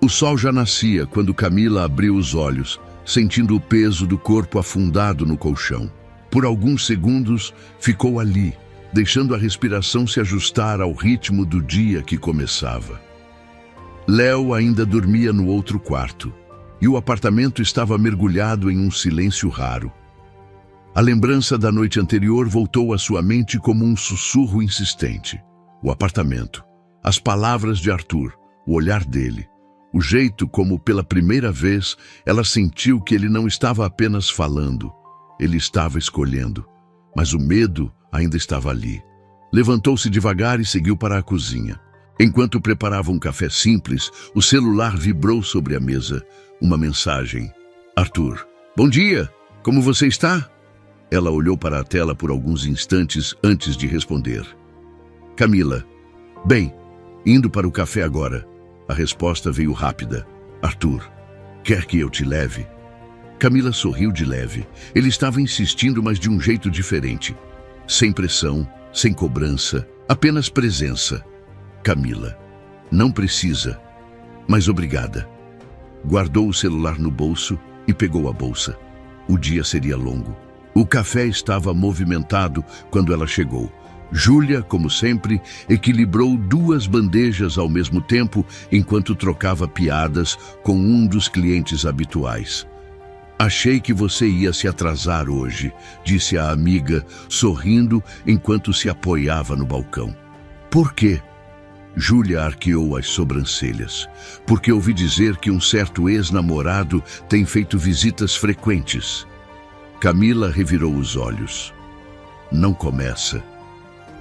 O sol já nascia quando Camila abriu os olhos, sentindo o peso do corpo afundado no colchão. Por alguns segundos, ficou ali, deixando a respiração se ajustar ao ritmo do dia que começava. Léo ainda dormia no outro quarto, e o apartamento estava mergulhado em um silêncio raro. A lembrança da noite anterior voltou à sua mente como um sussurro insistente. O apartamento, as palavras de Arthur, o olhar dele, o jeito como, pela primeira vez, ela sentiu que ele não estava apenas falando, ele estava escolhendo. Mas o medo ainda estava ali. Levantou-se devagar e seguiu para a cozinha. Enquanto preparava um café simples, o celular vibrou sobre a mesa. Uma mensagem. Arthur. Bom dia! Como você está? Ela olhou para a tela por alguns instantes antes de responder. Camila. Bem, indo para o café agora. A resposta veio rápida. Arthur. Quer que eu te leve? Camila sorriu de leve. Ele estava insistindo, mas de um jeito diferente. Sem pressão, sem cobrança, apenas presença. Camila. Não precisa, mas obrigada. Guardou o celular no bolso e pegou a bolsa. O dia seria longo. O café estava movimentado quando ela chegou. Júlia, como sempre, equilibrou 2 bandejas ao mesmo tempo enquanto trocava piadas com um dos clientes habituais. Achei que você ia se atrasar hoje, disse a amiga, sorrindo enquanto se apoiava no balcão. Por quê? Júlia arqueou as sobrancelhas. Porque ouvi dizer que um certo ex-namorado tem feito visitas frequentes. Camila revirou os olhos. Não começa.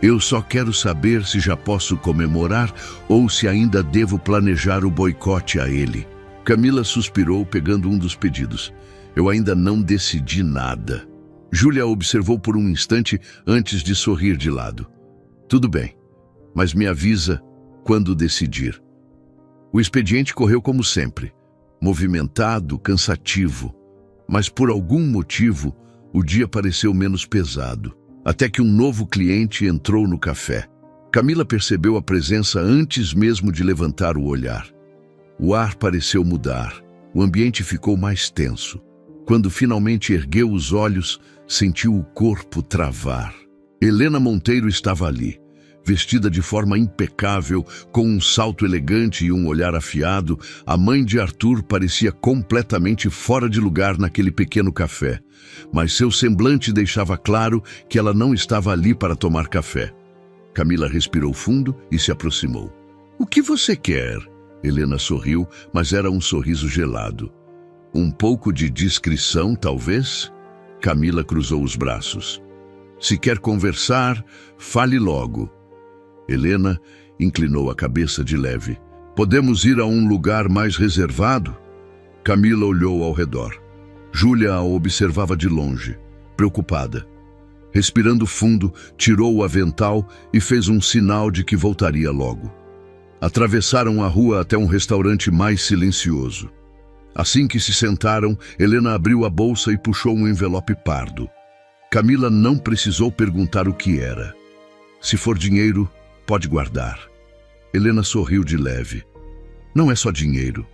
Eu só quero saber se já posso comemorar ou se ainda devo planejar o boicote a ele. Camila suspirou, pegando um dos pedidos. Eu ainda não decidi nada. Júlia observou por um instante antes de sorrir de lado. Tudo bem, mas me avisa quando decidir. O expediente correu como sempre, movimentado, cansativo, mas por algum motivo o dia pareceu menos pesado, até que um novo cliente entrou no café. Camila percebeu a presença antes mesmo de levantar o olhar. O ar pareceu mudar, o ambiente ficou mais tenso. Quando finalmente ergueu os olhos, sentiu o corpo travar. Helena Monteiro estava ali, vestida de forma impecável, com um salto elegante e um olhar afiado. A mãe de Arthur parecia completamente fora de lugar naquele pequeno café, mas seu semblante deixava claro que ela não estava ali para tomar café. Camila respirou fundo e se aproximou. O que você quer? Helena sorriu, mas era um sorriso gelado. Um pouco de discrição, talvez? Camila cruzou os braços. Se quer conversar, fale logo. Helena inclinou a cabeça de leve. Podemos ir a um lugar mais reservado? Camila olhou ao redor. Júlia a observava de longe, preocupada. Respirando fundo, tirou o avental e fez um sinal de que voltaria logo. Atravessaram a rua até um restaurante mais silencioso. Assim que se sentaram, Helena abriu a bolsa e puxou um envelope pardo. Camila não precisou perguntar o que era. Se for dinheiro, pode guardar. Helena sorriu de leve. Não é só dinheiro.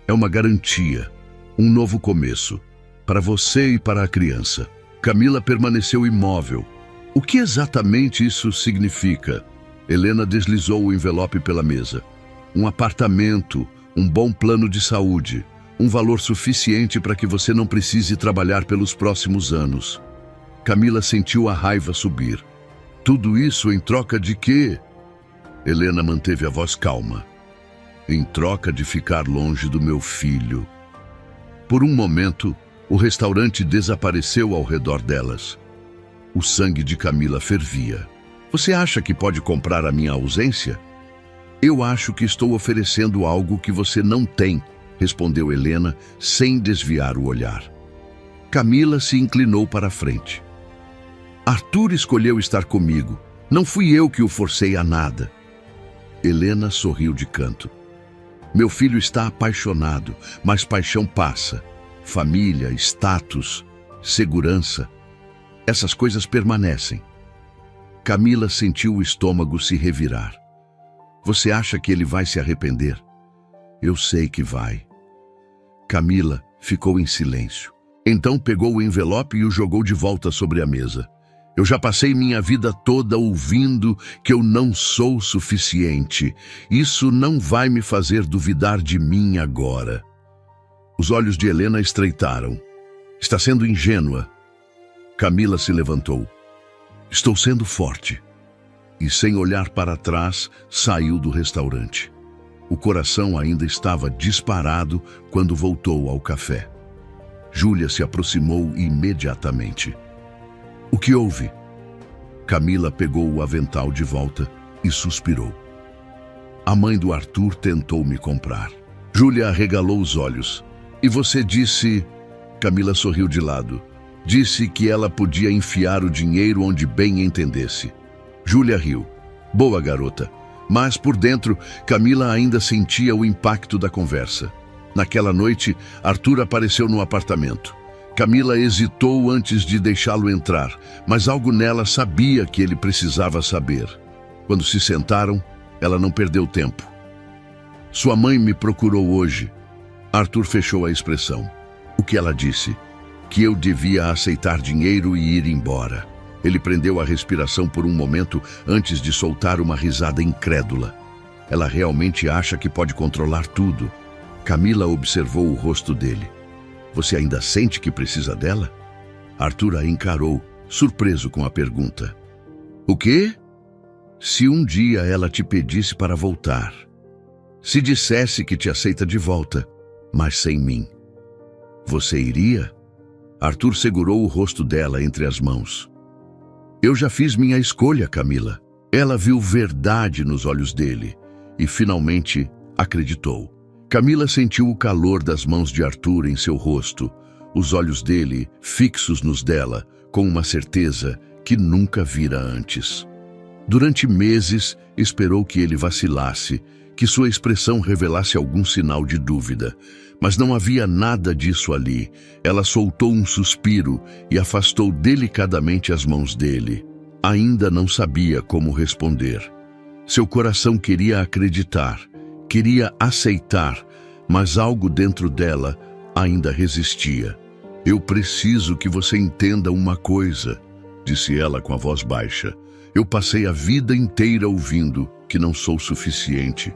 É uma garantia. Um novo começo. Para você e para a criança. Camila permaneceu imóvel. O que exatamente isso significa? Helena deslizou o envelope pela mesa. Um apartamento, um bom plano de saúde, um valor suficiente para que você não precise trabalhar pelos próximos anos. Camila sentiu a raiva subir. Tudo isso em troca de quê? Helena manteve a voz calma. Em troca de ficar longe do meu filho. Por um momento, o restaurante desapareceu ao redor delas. O sangue de Camila fervia. Você acha que pode comprar a minha ausência? Eu acho que estou oferecendo algo que você não tem, respondeu Helena, sem desviar o olhar. Camila se inclinou para a frente. Arthur escolheu estar comigo. Não fui eu que o forcei a nada. Helena sorriu de canto. Meu filho está apaixonado, mas paixão passa. Família, status, segurança. Essas coisas permanecem. Camila sentiu o estômago se revirar. Você acha que ele vai se arrepender? Eu sei que vai. Camila ficou em silêncio. Então pegou o envelope e o jogou de volta sobre a mesa. Eu já passei minha vida toda ouvindo que eu não sou suficiente. Isso não vai me fazer duvidar de mim agora. Os olhos de Helena estreitaram. Está sendo ingênua. Camila se levantou. Estou sendo forte. E sem olhar para trás, saiu do restaurante. O coração ainda estava disparado quando voltou ao café. Júlia se aproximou imediatamente. O que houve? Camila pegou o avental de volta e suspirou. A mãe do Arthur tentou me comprar. Júlia arregalou os olhos. E você disse... Camila sorriu de lado. Disse que ela podia enfiar o dinheiro onde bem entendesse. Júlia riu. Boa, garota. Mas por dentro, Camila ainda sentia o impacto da conversa. Naquela noite, Arthur apareceu no apartamento. Camila hesitou antes de deixá-lo entrar, mas algo nela sabia que ele precisava saber. Quando se sentaram, ela não perdeu tempo. Sua mãe me procurou hoje. Arthur fechou a expressão. O que ela disse? Que eu devia aceitar dinheiro e ir embora. Ele prendeu a respiração por um momento antes de soltar uma risada incrédula. Ela realmente acha que pode controlar tudo. Camila observou o rosto dele. Você ainda sente que precisa dela? Arthur a encarou, surpreso com a pergunta. O quê? Se um dia ela te pedisse para voltar. Se dissesse que te aceita de volta, mas sem mim. Você iria? Arthur segurou o rosto dela entre as mãos. Eu já fiz minha escolha, Camila. Ela viu verdade nos olhos dele e finalmente acreditou. Camila sentiu o calor das mãos de Arthur em seu rosto, os olhos dele fixos nos dela, com uma certeza que nunca vira antes. Durante meses, esperou que ele vacilasse, que sua expressão revelasse algum sinal de dúvida. Mas não havia nada disso ali. Ela soltou um suspiro e afastou delicadamente as mãos dele. Ainda não sabia como responder. Seu coração queria acreditar, queria aceitar, mas algo dentro dela ainda resistia. Eu preciso que você entenda uma coisa, disse ela com a voz baixa. Eu passei a vida inteira ouvindo que não sou suficiente,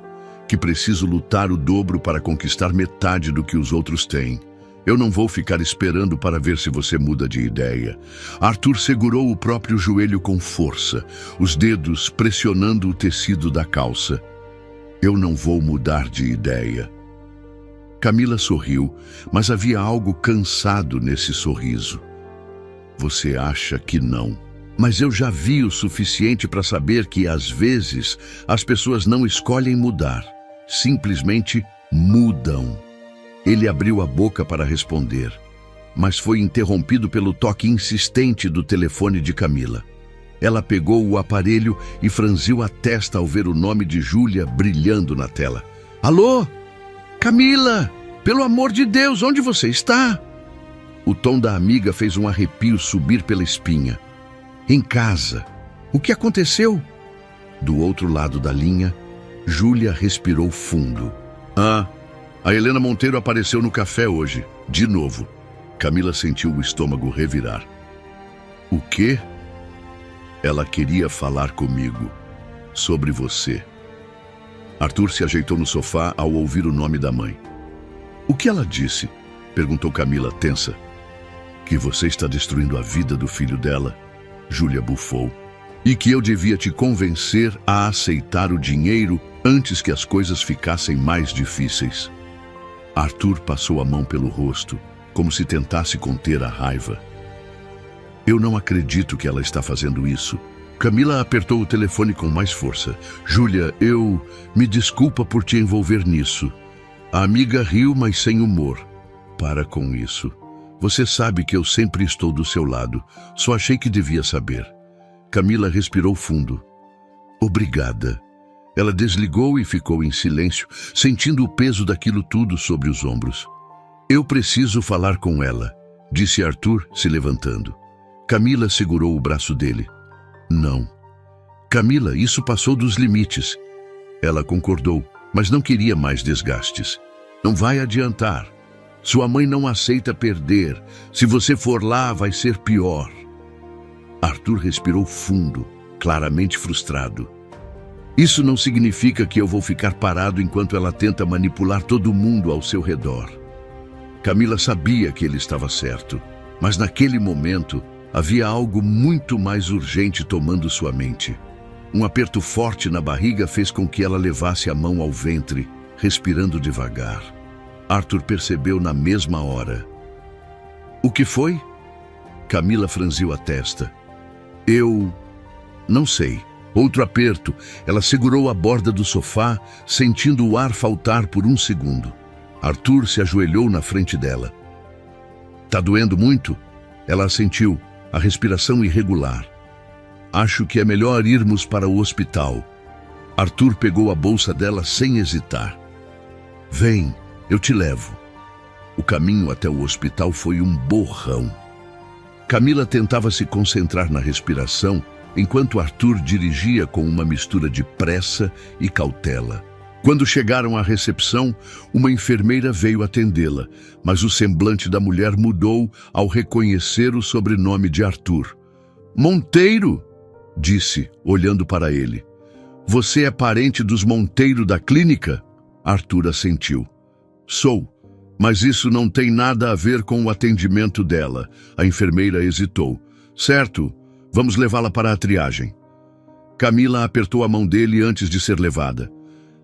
que preciso lutar o dobro para conquistar metade do que os outros têm. Eu não vou ficar esperando para ver se você muda de ideia. Arthur segurou o próprio joelho com força, os dedos pressionando o tecido da calça. Eu não vou mudar de ideia. Camila sorriu, mas havia algo cansado nesse sorriso. Você acha que não? Mas eu já vi o suficiente para saber que, às vezes, as pessoas não escolhem mudar. Simplesmente mudam. Ele abriu a boca para responder, mas foi interrompido pelo toque insistente do telefone de Camila. Ela pegou o aparelho e franziu a testa ao ver o nome de Júlia brilhando na tela. Alô? Camila! Pelo amor de Deus, onde você está? O tom da amiga fez um arrepio subir pela espinha. Em casa. O que aconteceu? Do outro lado da linha, Júlia respirou fundo. A Helena Monteiro apareceu no café hoje, de novo. Camila sentiu o estômago revirar. O quê? Ela queria falar comigo. Sobre você. Arthur se ajeitou no sofá ao ouvir o nome da mãe. O que ela disse? Perguntou Camila, tensa. Que você está destruindo a vida do filho dela? Júlia bufou. E que eu devia te convencer a aceitar o dinheiro antes que as coisas ficassem mais difíceis. Arthur passou a mão pelo rosto, como se tentasse conter a raiva. Eu não acredito que ela está fazendo isso. Camila apertou o telefone com mais força. Júlia, me desculpa por te envolver nisso. A amiga riu, mas sem humor. Para com isso. Você sabe que eu sempre estou do seu lado. Só achei que devia saber. Camila respirou fundo. Obrigada. Ela desligou e ficou em silêncio, sentindo o peso daquilo tudo sobre os ombros. Eu preciso falar com ela, disse Arthur, se levantando. Camila segurou o braço dele. Não. Camila, isso passou dos limites. Ela concordou, mas não queria mais desgastes. Não vai adiantar. Sua mãe não aceita perder. Se você for lá, vai ser pior. Arthur respirou fundo, claramente frustrado. Isso não significa que eu vou ficar parado enquanto ela tenta manipular todo mundo ao seu redor. Camila sabia que ele estava certo, mas naquele momento havia algo muito mais urgente tomando sua mente. Um aperto forte na barriga fez com que ela levasse a mão ao ventre, respirando devagar. Arthur percebeu na mesma hora. O que foi? Camila franziu a testa. Eu não sei. Outro aperto. Ela segurou a borda do sofá, sentindo o ar faltar por um segundo. Arthur se ajoelhou na frente dela. Tá doendo muito? Ela assentiu, a respiração irregular. Acho que é melhor irmos para o hospital. Arthur pegou a bolsa dela sem hesitar. Vem, eu te levo. O caminho até o hospital foi um borrão. Camila tentava se concentrar na respiração, enquanto Arthur dirigia com uma mistura de pressa e cautela. Quando chegaram à recepção, uma enfermeira veio atendê-la, mas o semblante da mulher mudou ao reconhecer o sobrenome de Arthur. Monteiro, disse, olhando para ele. Você é parente dos Monteiro da clínica? Arthur assentiu. Sou, mas isso não tem nada a ver com o atendimento dela. A enfermeira hesitou. Certo, vamos levá-la para a triagem. Camila apertou a mão dele antes de ser levada.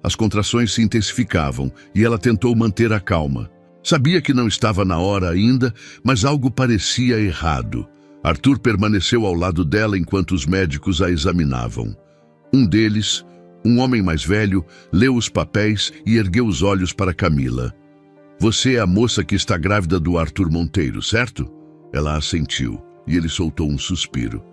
As contrações se intensificavam e ela tentou manter a calma. Sabia que não estava na hora ainda, mas algo parecia errado. Arthur permaneceu ao lado dela enquanto os médicos a examinavam. Um deles, um homem mais velho, leu os papéis e ergueu os olhos para Camila. Você é a moça que está grávida do Arthur Monteiro, certo? Ela assentiu e ele soltou um suspiro.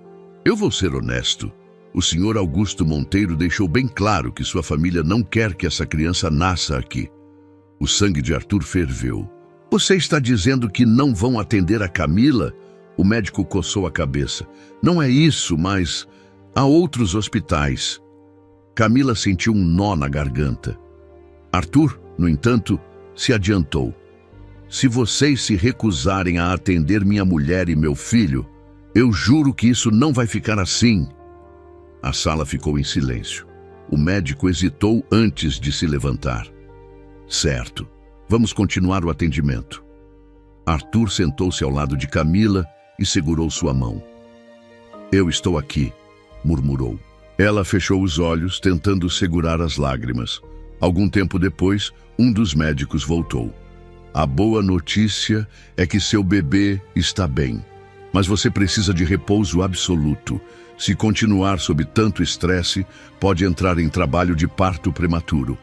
Eu vou ser honesto. O senhor Augusto Monteiro deixou bem claro que sua família não quer que essa criança nasça aqui. O sangue de Arthur ferveu. Você está dizendo que não vão atender a Camila? O médico coçou a cabeça. Não é isso, mas há outros hospitais. Camila sentiu um nó na garganta. Arthur, no entanto, se adiantou. Se vocês se recusarem a atender minha mulher e meu filho, eu juro que isso não vai ficar assim. A sala ficou em silêncio. O médico hesitou antes de se levantar. Certo, vamos continuar o atendimento. Arthur sentou-se ao lado de Camila e segurou sua mão. Eu estou aqui, murmurou. Ela fechou os olhos, tentando segurar as lágrimas. Algum tempo depois, um dos médicos voltou. A boa notícia é que seu bebê está bem, mas você precisa de repouso absoluto. Se continuar sob tanto estresse, pode entrar em trabalho de parto prematuro.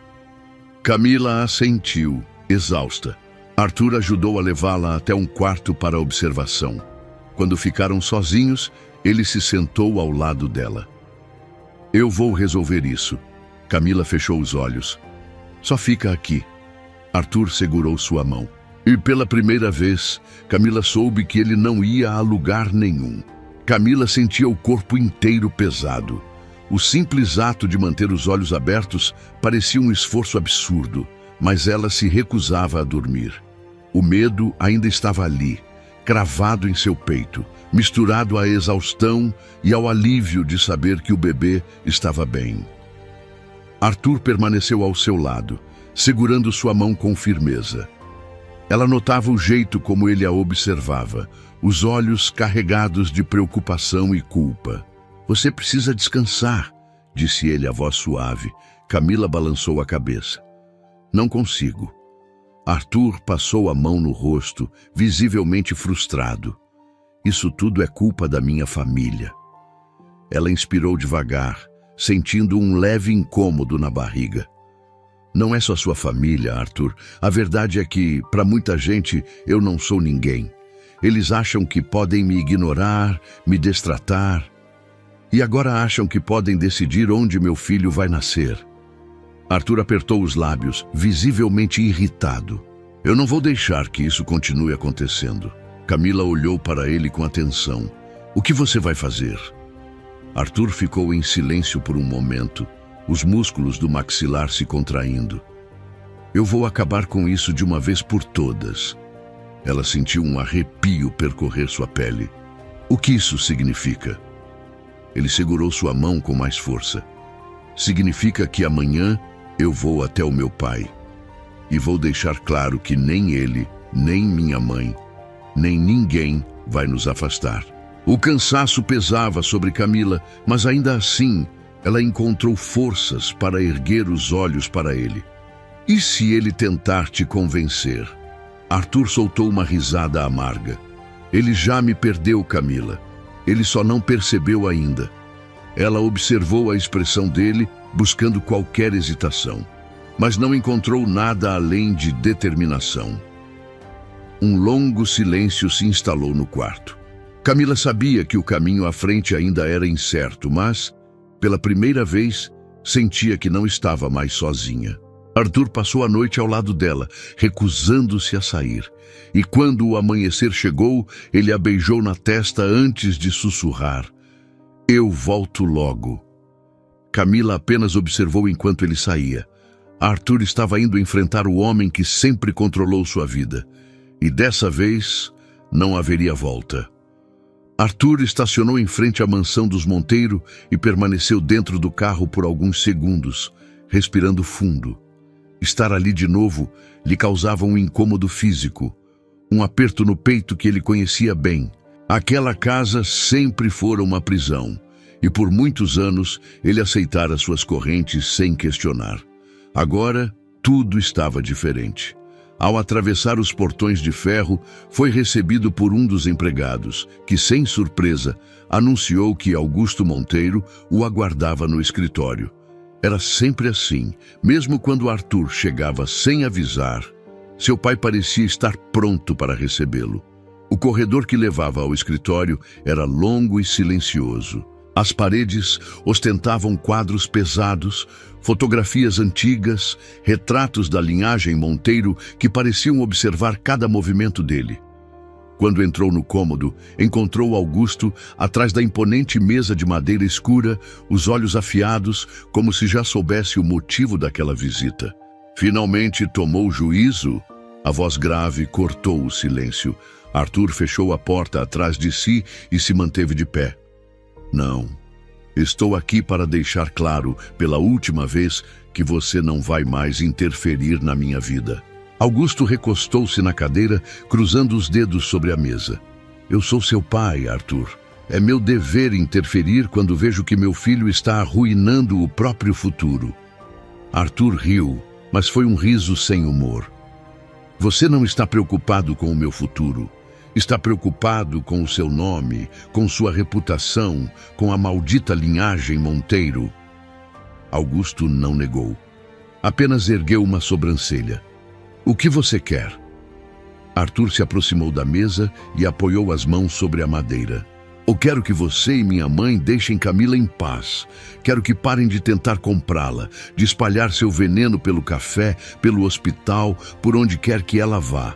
Camila assentiu, exausta. Arthur ajudou a levá-la até um quarto para observação. Quando ficaram sozinhos, ele se sentou ao lado dela. Eu vou resolver isso. Camila fechou os olhos. Só fica aqui. Arthur segurou sua mão. E pela primeira vez, Camila soube que ele não ia a lugar nenhum. Camila sentia o corpo inteiro pesado. O simples ato de manter os olhos abertos parecia um esforço absurdo, mas ela se recusava a dormir. O medo ainda estava ali, cravado em seu peito, misturado à exaustão e ao alívio de saber que o bebê estava bem. Arthur permaneceu ao seu lado, segurando sua mão com firmeza. Ela notava o jeito como ele a observava, os olhos carregados de preocupação e culpa. Você precisa descansar, disse ele a voz suave. Camila balançou a cabeça. Não consigo. Arthur passou a mão no rosto, visivelmente frustrado. Isso tudo é culpa da minha família. Ela inspirou devagar, sentindo um leve incômodo na barriga. Não é só sua família, Arthur. A verdade é que, para muita gente, eu não sou ninguém. Eles acham que podem me ignorar, me destratar. E agora acham que podem decidir onde meu filho vai nascer. Arthur apertou os lábios, visivelmente irritado. Eu não vou deixar que isso continue acontecendo. Camila olhou para ele com atenção. O que você vai fazer? Arthur ficou em silêncio por um momento, os músculos do maxilar se contraindo. Eu vou acabar com isso de uma vez por todas. Ela sentiu um arrepio percorrer sua pele. O que isso significa? Ele segurou sua mão com mais força. Significa que amanhã eu vou até o meu pai. E vou deixar claro que nem ele, nem minha mãe, nem ninguém vai nos afastar. O cansaço pesava sobre Camila, mas ainda assim ela encontrou forças para erguer os olhos para ele. E se ele tentar te convencer? Arthur soltou uma risada amarga. Ele já me perdeu, Camila. Ele só não percebeu ainda. Ela observou a expressão dele, buscando qualquer hesitação, mas não encontrou nada além de determinação. Um longo silêncio se instalou no quarto. Camila sabia que o caminho à frente ainda era incerto, mas, pela primeira vez, sentia que não estava mais sozinha. Arthur passou a noite ao lado dela, recusando-se a sair. E quando o amanhecer chegou, ele a beijou na testa antes de sussurrar: "Eu volto logo." Camila apenas observou enquanto ele saía. Arthur estava indo enfrentar o homem que sempre controlou sua vida. E dessa vez, não haveria volta. Arthur estacionou em frente à mansão dos Monteiro e permaneceu dentro do carro por alguns segundos, respirando fundo. Estar ali de novo lhe causava um incômodo físico, um aperto no peito que ele conhecia bem. Aquela casa sempre fora uma prisão, e por muitos anos ele aceitara suas correntes sem questionar. Agora, tudo estava diferente. Ao atravessar os portões de ferro, foi recebido por um dos empregados, que, sem surpresa, anunciou que Augusto Monteiro o aguardava no escritório. Era sempre assim, mesmo quando Arthur chegava sem avisar, seu pai parecia estar pronto para recebê-lo. O corredor que levava ao escritório era longo e silencioso. As paredes ostentavam quadros pesados, fotografias antigas, retratos da linhagem Monteiro que pareciam observar cada movimento dele. Quando entrou no cômodo, encontrou Augusto atrás da imponente mesa de madeira escura, os olhos afiados, como se já soubesse o motivo daquela visita. Finalmente tomou juízo. A voz grave cortou o silêncio. Arthur fechou a porta atrás de si e se manteve de pé. "Não. Estou aqui para deixar claro, pela última vez, que você não vai mais interferir na minha vida." Augusto recostou-se na cadeira, cruzando os dedos sobre a mesa. "Eu sou seu pai, Arthur. É meu dever interferir quando vejo que meu filho está arruinando o próprio futuro." Arthur riu, mas foi um riso sem humor. "Você não está preocupado com o meu futuro. Está preocupado com o seu nome, com sua reputação, com a maldita linhagem Monteiro." Augusto não negou. Apenas ergueu uma sobrancelha. "O que você quer?" Arthur se aproximou da mesa e apoiou as mãos sobre a madeira. "Eu quero que você e minha mãe deixem Camila em paz. Quero que parem de tentar comprá-la, de espalhar seu veneno pelo café, pelo hospital, por onde quer que ela vá."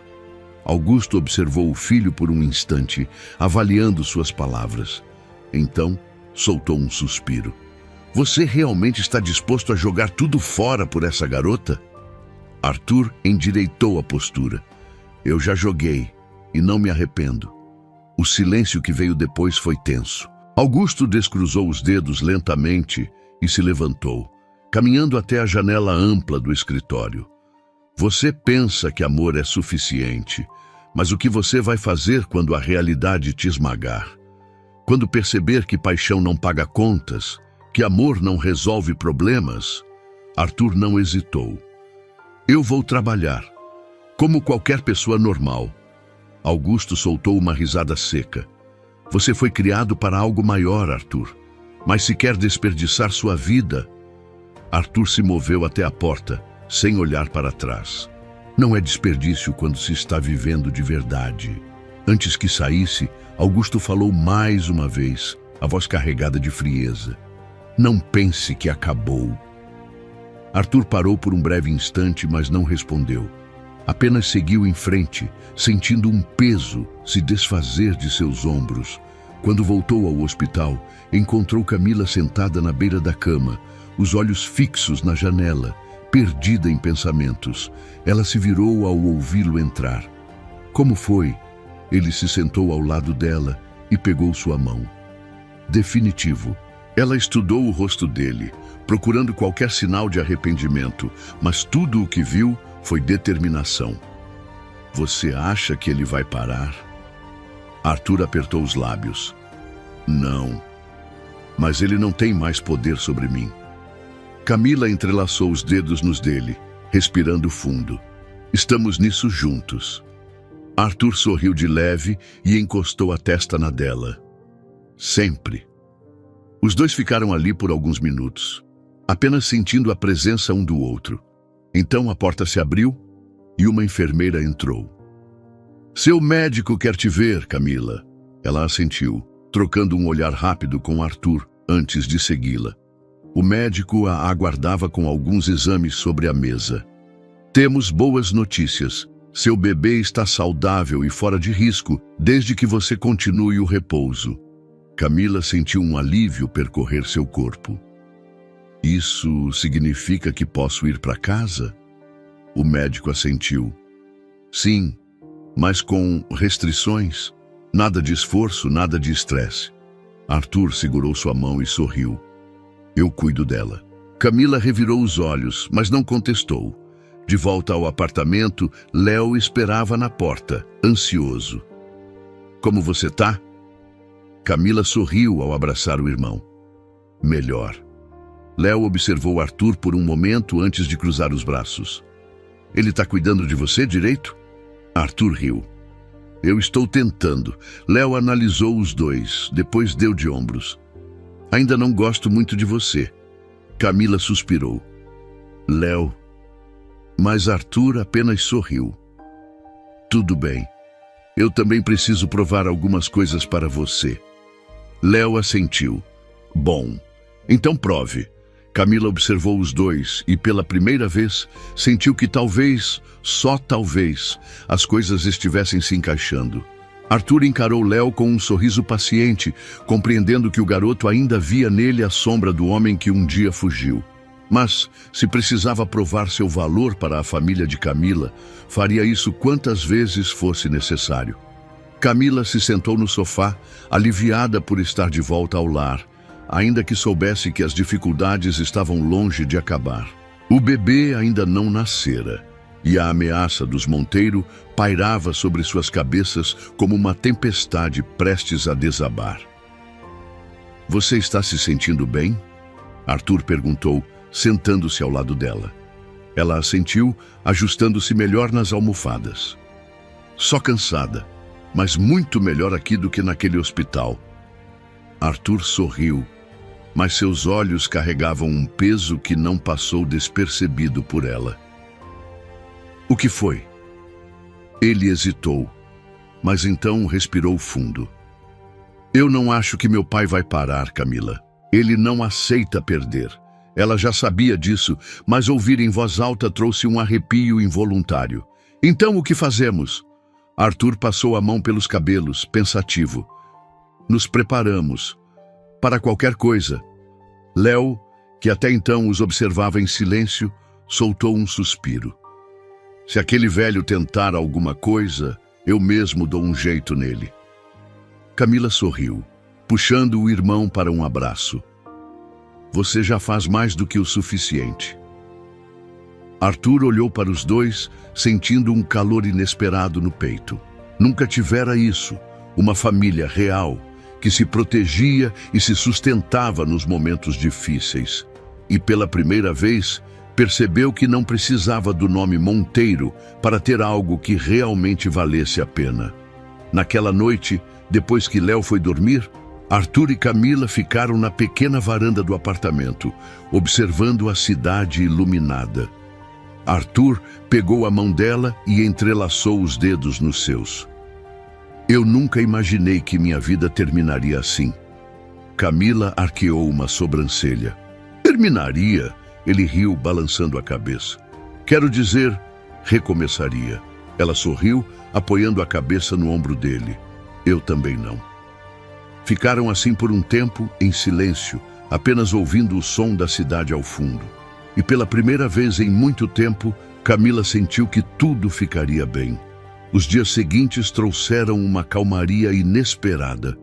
Augusto observou o filho por um instante, avaliando suas palavras. Então, soltou um suspiro. "Você realmente está disposto a jogar tudo fora por essa garota?" Arthur endireitou a postura. "Eu já joguei e não me arrependo." O silêncio que veio depois foi tenso. Augusto descruzou os dedos lentamente e se levantou, caminhando até a janela ampla do escritório. "Você pensa que amor é suficiente, mas o que você vai fazer quando a realidade te esmagar? Quando perceber que paixão não paga contas, que amor não resolve problemas?" Arthur não hesitou. "Eu vou trabalhar, como qualquer pessoa normal." Augusto soltou uma risada seca. "Você foi criado para algo maior, Arthur. Mas se quer desperdiçar sua vida..." Arthur se moveu até a porta, sem olhar para trás. Não é desperdício quando se está vivendo de verdade. Antes que saísse, Augusto falou mais uma vez, a voz carregada de frieza. "Não pense que acabou." Arthur parou por um breve instante, mas não respondeu. Apenas seguiu em frente, sentindo um peso se desfazer de seus ombros. Quando voltou ao hospital, encontrou Camila sentada na beira da cama, os olhos fixos na janela, perdida em pensamentos. Ela se virou ao ouvi-lo entrar. "Como foi?" Ele se sentou ao lado dela e pegou sua mão. "Definitivo. Ela estudou o rosto dele, procurando qualquer sinal de arrependimento, mas tudo o que viu foi determinação. Você acha que ele vai parar? Arthur apertou os lábios. Não, mas ele não tem mais poder sobre mim. Camila entrelaçou os dedos nos dele, respirando fundo. Estamos nisso juntos. Arthur sorriu de leve e encostou a testa na dela. Sempre. Os dois ficaram ali por alguns minutos, apenas sentindo a presença um do outro. Então a porta se abriu e uma enfermeira entrou. Seu médico quer te ver, Camila. Ela assentiu, trocando um olhar rápido com Arthur antes de segui-la. O médico a aguardava com alguns exames sobre a mesa. Temos boas notícias. Seu bebê está saudável e fora de risco desde que você continue o repouso. Camila sentiu um alívio percorrer seu corpo. Isso significa que posso ir para casa? O médico assentiu. Sim, mas com restrições. Nada de esforço, nada de estresse. Arthur segurou sua mão e sorriu. Eu cuido dela. Camila revirou os olhos, mas não contestou. De volta ao apartamento, Léo esperava na porta, ansioso. Como você tá? Camila sorriu ao abraçar o irmão. Melhor. Léo observou Arthur por um momento antes de cruzar os braços. Ele tá cuidando de você direito? Arthur riu. Eu estou tentando. Léo analisou os dois, depois deu de ombros. Ainda não gosto muito de você. Camila suspirou. Léo. Mas Arthur apenas sorriu. Tudo bem. Eu também preciso provar algumas coisas para você. Léo assentiu. Bom, então prove. Camila observou os dois e, pela primeira vez, sentiu que talvez, só talvez, as coisas estivessem se encaixando. Arthur encarou Léo com um sorriso paciente, compreendendo que o garoto ainda via nele a sombra do homem que um dia fugiu. Mas, se precisava provar seu valor para a família de Camila, faria isso quantas vezes fosse necessário. Camila se sentou no sofá, aliviada por estar de volta ao lar, ainda que soubesse que as dificuldades estavam longe de acabar. O bebê ainda não nascera, e a ameaça dos Monteiro pairava sobre suas cabeças como uma tempestade prestes a desabar. Você está se sentindo bem? Arthur perguntou, sentando-se ao lado dela. Ela assentiu, ajustando-se melhor nas almofadas. Só cansada, mas muito melhor aqui do que naquele hospital. Arthur sorriu, mas seus olhos carregavam um peso que não passou despercebido por ela. O que foi? Ele hesitou, mas então respirou fundo. Eu não acho que meu pai vai parar, Camila. Ele não aceita perder. Ela já sabia disso, mas ouvir em voz alta trouxe um arrepio involuntário. Então o que fazemos? Arthur passou a mão pelos cabelos, pensativo. Nos preparamos. Para qualquer coisa. Léo, que até então os observava em silêncio, soltou um suspiro. Se aquele velho tentar alguma coisa, eu mesmo dou um jeito nele. Camila sorriu, puxando o irmão para um abraço. Você já faz mais do que o suficiente. Arthur olhou para os dois, sentindo um calor inesperado no peito. Nunca tivera isso, uma família real, que se protegia e se sustentava nos momentos difíceis. E pela primeira vez, percebeu que não precisava do nome Monteiro para ter algo que realmente valesse a pena. Naquela noite, depois que Léo foi dormir, Arthur e Camila ficaram na pequena varanda do apartamento, observando a cidade iluminada. Arthur pegou a mão dela e entrelaçou os dedos nos seus. Eu nunca imaginei que minha vida terminaria assim. Camila arqueou uma sobrancelha. Terminaria? Ele riu, balançando a cabeça. Quero dizer, recomeçaria. Ela sorriu, apoiando a cabeça no ombro dele. Eu também não. Ficaram assim por um tempo, em silêncio, apenas ouvindo o som da cidade ao fundo. E pela primeira vez em muito tempo, Camila sentiu que tudo ficaria bem. Os dias seguintes trouxeram uma calmaria inesperada.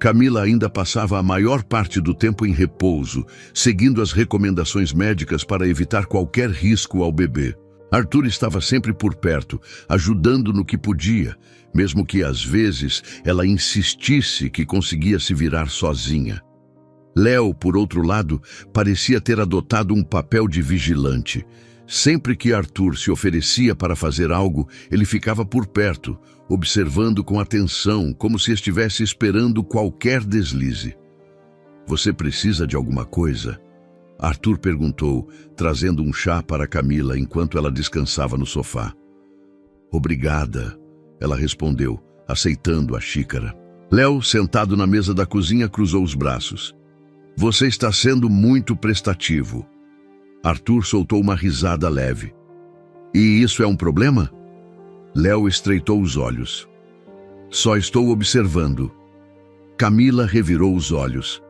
Camila ainda passava a maior parte do tempo em repouso, seguindo as recomendações médicas para evitar qualquer risco ao bebê. Arthur estava sempre por perto, ajudando no que podia, mesmo que às vezes ela insistisse que conseguia se virar sozinha. Léo, por outro lado, parecia ter adotado um papel de vigilante. Sempre que Arthur se oferecia para fazer algo, ele ficava por perto, observando com atenção, como se estivesse esperando qualquer deslize. "Você precisa de alguma coisa?" Arthur perguntou, trazendo um chá para Camila enquanto ela descansava no sofá. "Obrigada", ela respondeu, aceitando a xícara. Léo, sentado na mesa da cozinha, cruzou os braços. "Você está sendo muito prestativo." Arthur soltou uma risada leve. "E isso é um problema?" Léo estreitou os olhos. "Só estou observando." Camila revirou os olhos.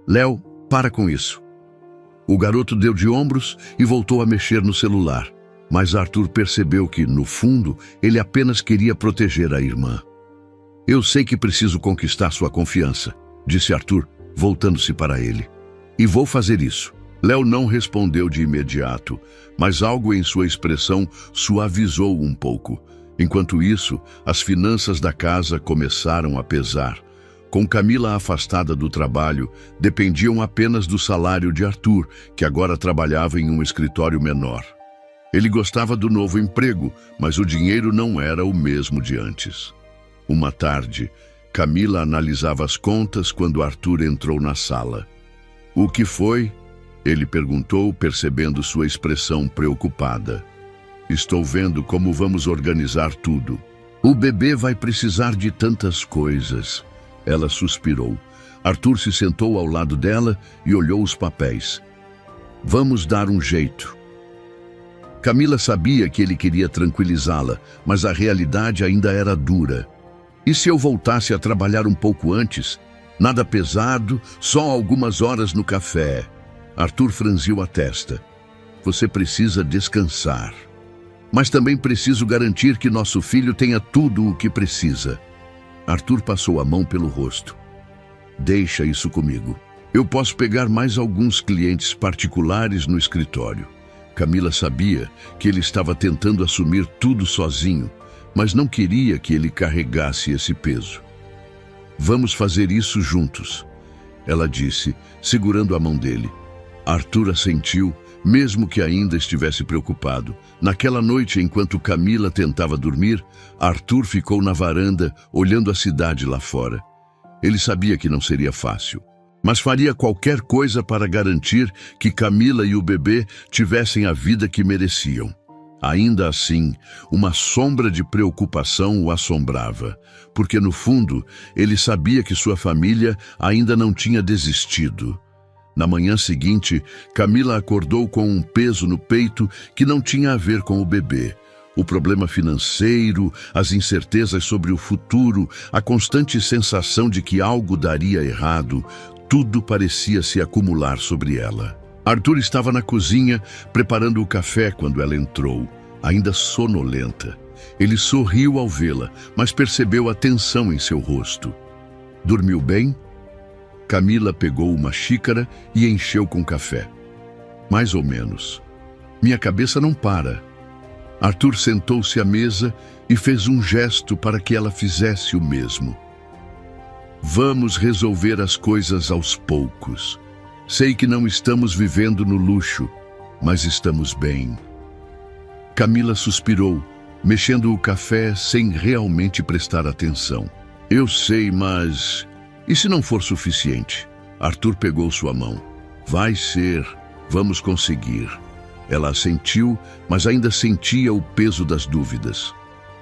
"Léo, para com isso." O garoto deu de ombros e voltou a mexer no celular, mas Arthur percebeu que, no fundo, ele apenas queria proteger a irmã. "Eu sei que preciso conquistar sua confiança", disse Arthur, voltando-se para ele. "E vou fazer isso." Léo não respondeu de imediato, mas algo em sua expressão suavizou um pouco. Enquanto isso, as finanças da casa começaram a pesar. Com Camila afastada do trabalho, dependiam apenas do salário de Arthur, que agora trabalhava em um escritório menor. Ele gostava do novo emprego, mas o dinheiro não era o mesmo de antes. Uma tarde, Camila analisava as contas quando Arthur entrou na sala. "O que foi?" ele perguntou, percebendo sua expressão preocupada. "Estou vendo como vamos organizar tudo. O bebê vai precisar de tantas coisas." Ela suspirou. Arthur se sentou ao lado dela e olhou os papéis. "Vamos dar um jeito." Camila sabia que ele queria tranquilizá-la, mas a realidade ainda era dura. "E se eu voltasse a trabalhar um pouco antes? Nada pesado, só algumas horas no café." Arthur franziu a testa. "Você precisa descansar. Mas também preciso garantir que nosso filho tenha tudo o que precisa." Arthur passou a mão pelo rosto. "Deixa isso comigo. Eu posso pegar mais alguns clientes particulares no escritório." Camila sabia que ele estava tentando assumir tudo sozinho, mas não queria que ele carregasse esse peso. "Vamos fazer isso juntos", ela disse, segurando a mão dele. Arthur assentiu, mesmo que ainda estivesse preocupado. Naquela noite, enquanto Camila tentava dormir, Arthur ficou na varanda, olhando a cidade lá fora. Ele sabia que não seria fácil, mas faria qualquer coisa para garantir que Camila e o bebê tivessem a vida que mereciam. Ainda assim, uma sombra de preocupação o assombrava, porque no fundo, ele sabia que sua família ainda não tinha desistido. Na manhã seguinte, Camila acordou com um peso no peito que não tinha a ver com o bebê. O problema financeiro, as incertezas sobre o futuro, a constante sensação de que algo daria errado, tudo parecia se acumular sobre ela. Arthur estava na cozinha, preparando o café quando ela entrou, ainda sonolenta. Ele sorriu ao vê-la, mas percebeu a tensão em seu rosto. "Dormiu bem?" Camila pegou uma xícara e encheu com café. "Mais ou menos. Minha cabeça não para." Arthur sentou-se à mesa e fez um gesto para que ela fizesse o mesmo. "Vamos resolver as coisas aos poucos. Sei que não estamos vivendo no luxo, mas estamos bem." Camila suspirou, mexendo o café sem realmente prestar atenção. "Eu sei, mas... e se não for suficiente?" Arthur pegou sua mão. "Vai ser. Vamos conseguir." Ela assentiu, mas ainda sentia o peso das dúvidas.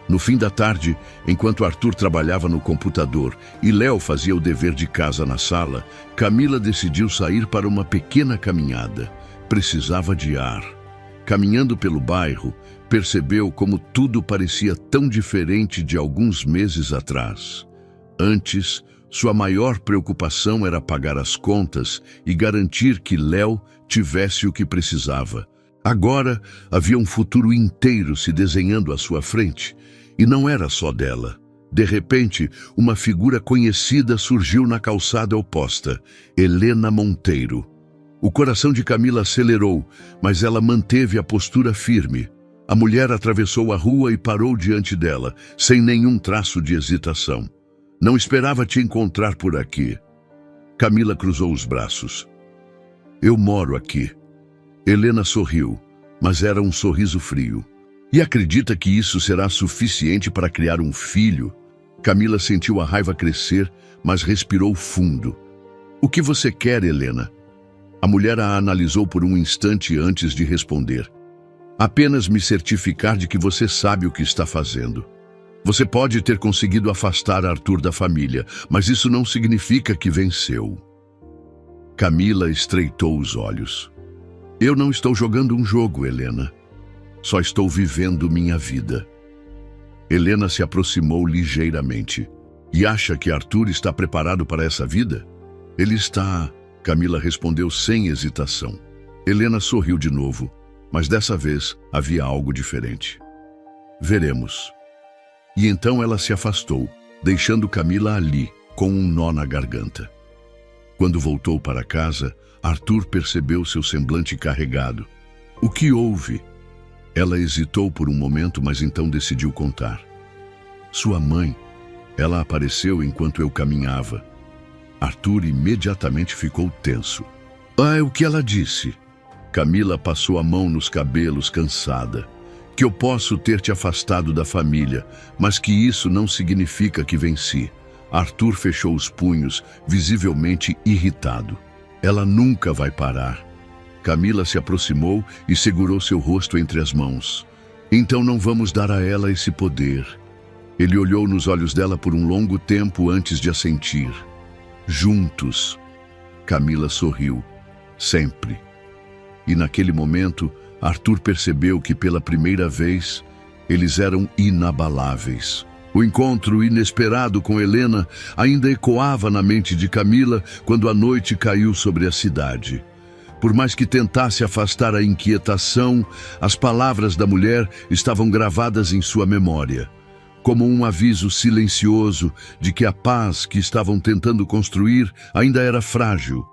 No fim da tarde, enquanto Arthur trabalhava no computador e Léo fazia o dever de casa na sala, Camila decidiu sair para uma pequena caminhada. Precisava de ar. Caminhando pelo bairro, percebeu como tudo parecia tão diferente de alguns meses atrás. Antes, sua maior preocupação era pagar as contas e garantir que Léo tivesse o que precisava. Agora, havia um futuro inteiro se desenhando à sua frente, e não era só dela, De repente, uma figura conhecida surgiu na calçada oposta, Helena Monteiro. O coração de Camila acelerou, mas ela manteve a postura firme. A mulher atravessou a rua e parou diante dela, sem nenhum traço de hesitação. Não esperava te encontrar por aqui. Camila cruzou os braços. Eu moro aqui. Helena sorriu, mas era um sorriso frio. E acredita que isso será suficiente para criar um filho? Camila sentiu a raiva crescer, mas respirou fundo. O que você quer, Helena? A mulher a analisou por um instante antes de responder. Apenas me certificar de que você sabe o que está fazendo. Você pode ter conseguido afastar Arthur da família, mas isso não significa que venceu. Camila estreitou os olhos. Eu não estou jogando um jogo, Helena. Só estou vivendo minha vida. Helena se aproximou ligeiramente. E acha que Arthur está preparado para essa vida? Ele está... Camila respondeu sem hesitação. Helena sorriu de novo, mas dessa vez havia algo diferente. Veremos. E então ela se afastou, deixando Camila ali, com um nó na garganta. Quando voltou para casa, Arthur percebeu seu semblante carregado. O que houve? Ela hesitou por um momento, mas então decidiu contar. Sua mãe. Ela apareceu enquanto eu caminhava. Arthur imediatamente ficou tenso. Ah, o que ela disse? Camila passou a mão nos cabelos, cansada. Que eu posso ter te afastado da família, mas que isso não significa que venci. Arthur fechou os punhos, visivelmente irritado. Ela nunca vai parar. Camila se aproximou e segurou seu rosto entre as mãos. Então não vamos dar a ela esse poder. Ele olhou nos olhos dela por um longo tempo antes de assentir. Juntos. Camila sorriu. Sempre. E naquele momento, Arthur percebeu que pela primeira vez, eles eram inabaláveis. O encontro inesperado com Helena ainda ecoava na mente de Camila quando a noite caiu sobre a cidade. Por mais que tentasse afastar a inquietação, as palavras da mulher estavam gravadas em sua memória, como um aviso silencioso de que a paz que estavam tentando construir ainda era frágil.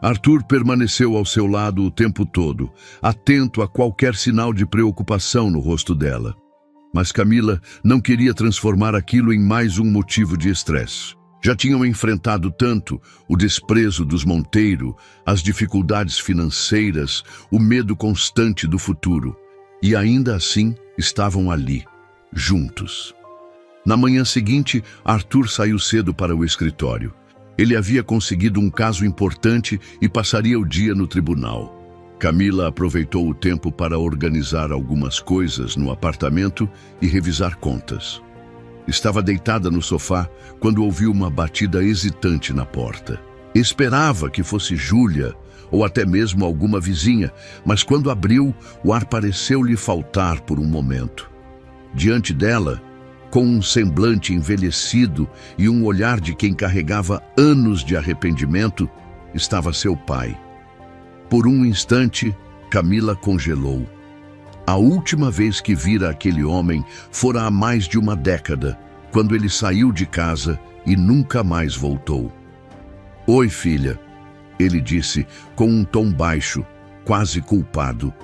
Arthur permaneceu ao seu lado o tempo todo, atento a qualquer sinal de preocupação no rosto dela. Mas Camila não queria transformar aquilo em mais um motivo de estresse. Já tinham enfrentado tanto o desprezo dos Monteiro, as dificuldades financeiras, o medo constante do futuro. E ainda assim estavam ali, juntos. Na manhã seguinte, Arthur saiu cedo para o escritório. Ele havia conseguido um caso importante e passaria o dia no tribunal. Camila aproveitou o tempo para organizar algumas coisas no apartamento e revisar contas. Estava deitada no sofá quando ouviu uma batida hesitante na porta. Esperava que fosse Júlia ou até mesmo alguma vizinha, mas quando abriu, o ar pareceu lhe faltar por um momento. Diante dela, com um semblante envelhecido e um olhar de quem carregava anos de arrependimento, estava seu pai. Por um instante, Camila congelou. A última vez que vira aquele homem fora há mais de uma década, quando ele saiu de casa e nunca mais voltou. Oi, filha, ele disse com um tom baixo, quase culpado.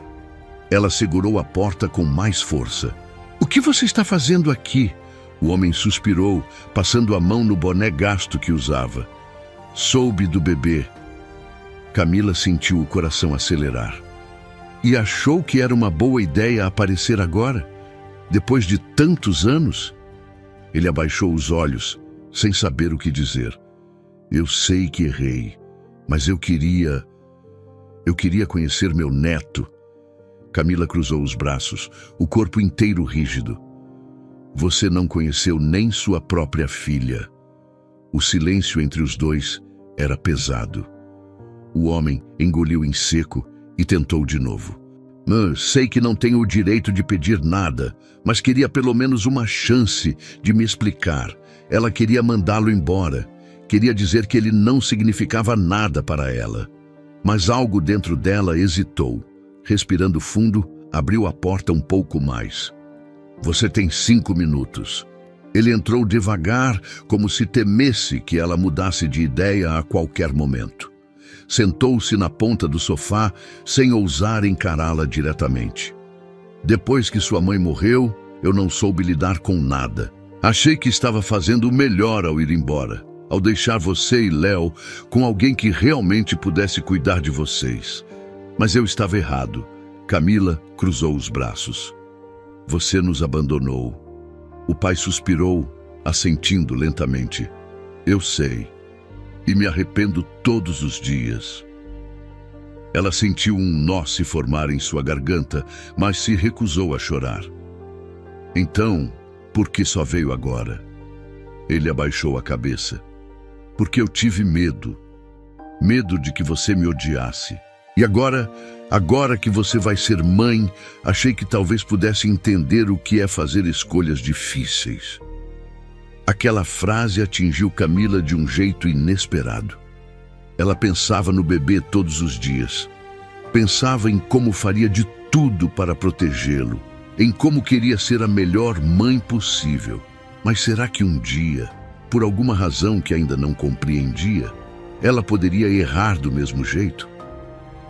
Ela segurou a porta com mais força. O que você está fazendo aqui? O homem suspirou, passando a mão no boné gasto que usava. Soube do bebê. Camila sentiu o coração acelerar. E achou que era uma boa ideia aparecer agora? Depois de tantos anos? Ele abaixou os olhos, sem saber o que dizer. Eu sei que errei, mas eu queria conhecer meu neto. Camila cruzou os braços, o corpo inteiro rígido. Você não conheceu nem sua própria filha. O silêncio entre os dois era pesado. O homem engoliu em seco e tentou de novo. Sei que não tenho o direito de pedir nada, mas queria pelo menos uma chance de me explicar. Ela queria mandá-lo embora. Queria dizer que ele não significava nada para ela. Mas algo dentro dela hesitou. Respirando fundo, abriu a porta um pouco mais. Você tem 5 minutos. Ele entrou devagar, como se temesse que ela mudasse de ideia a qualquer momento. Sentou-se na ponta do sofá, sem ousar encará-la diretamente. Depois que sua mãe morreu, eu não soube lidar com nada. Achei que estava fazendo o melhor ao ir embora, ao deixar você e Léo com alguém que realmente pudesse cuidar de vocês. Mas eu estava errado. Camila cruzou os braços. Você nos abandonou. O pai suspirou, assentindo lentamente. Eu sei, e me arrependo todos os dias. Ela sentiu um nó se formar em sua garganta, mas se recusou a chorar. Então, por que só veio agora? Ele abaixou a cabeça. Porque eu tive medo. Medo de que você me odiasse. E agora que você vai ser mãe, achei que talvez pudesse entender o que é fazer escolhas difíceis. Aquela frase atingiu Camila de um jeito inesperado. Ela pensava no bebê todos os dias. Pensava em como faria de tudo para protegê-lo, em como queria ser a melhor mãe possível. Mas será que um dia, por alguma razão que ainda não compreendia, ela poderia errar do mesmo jeito?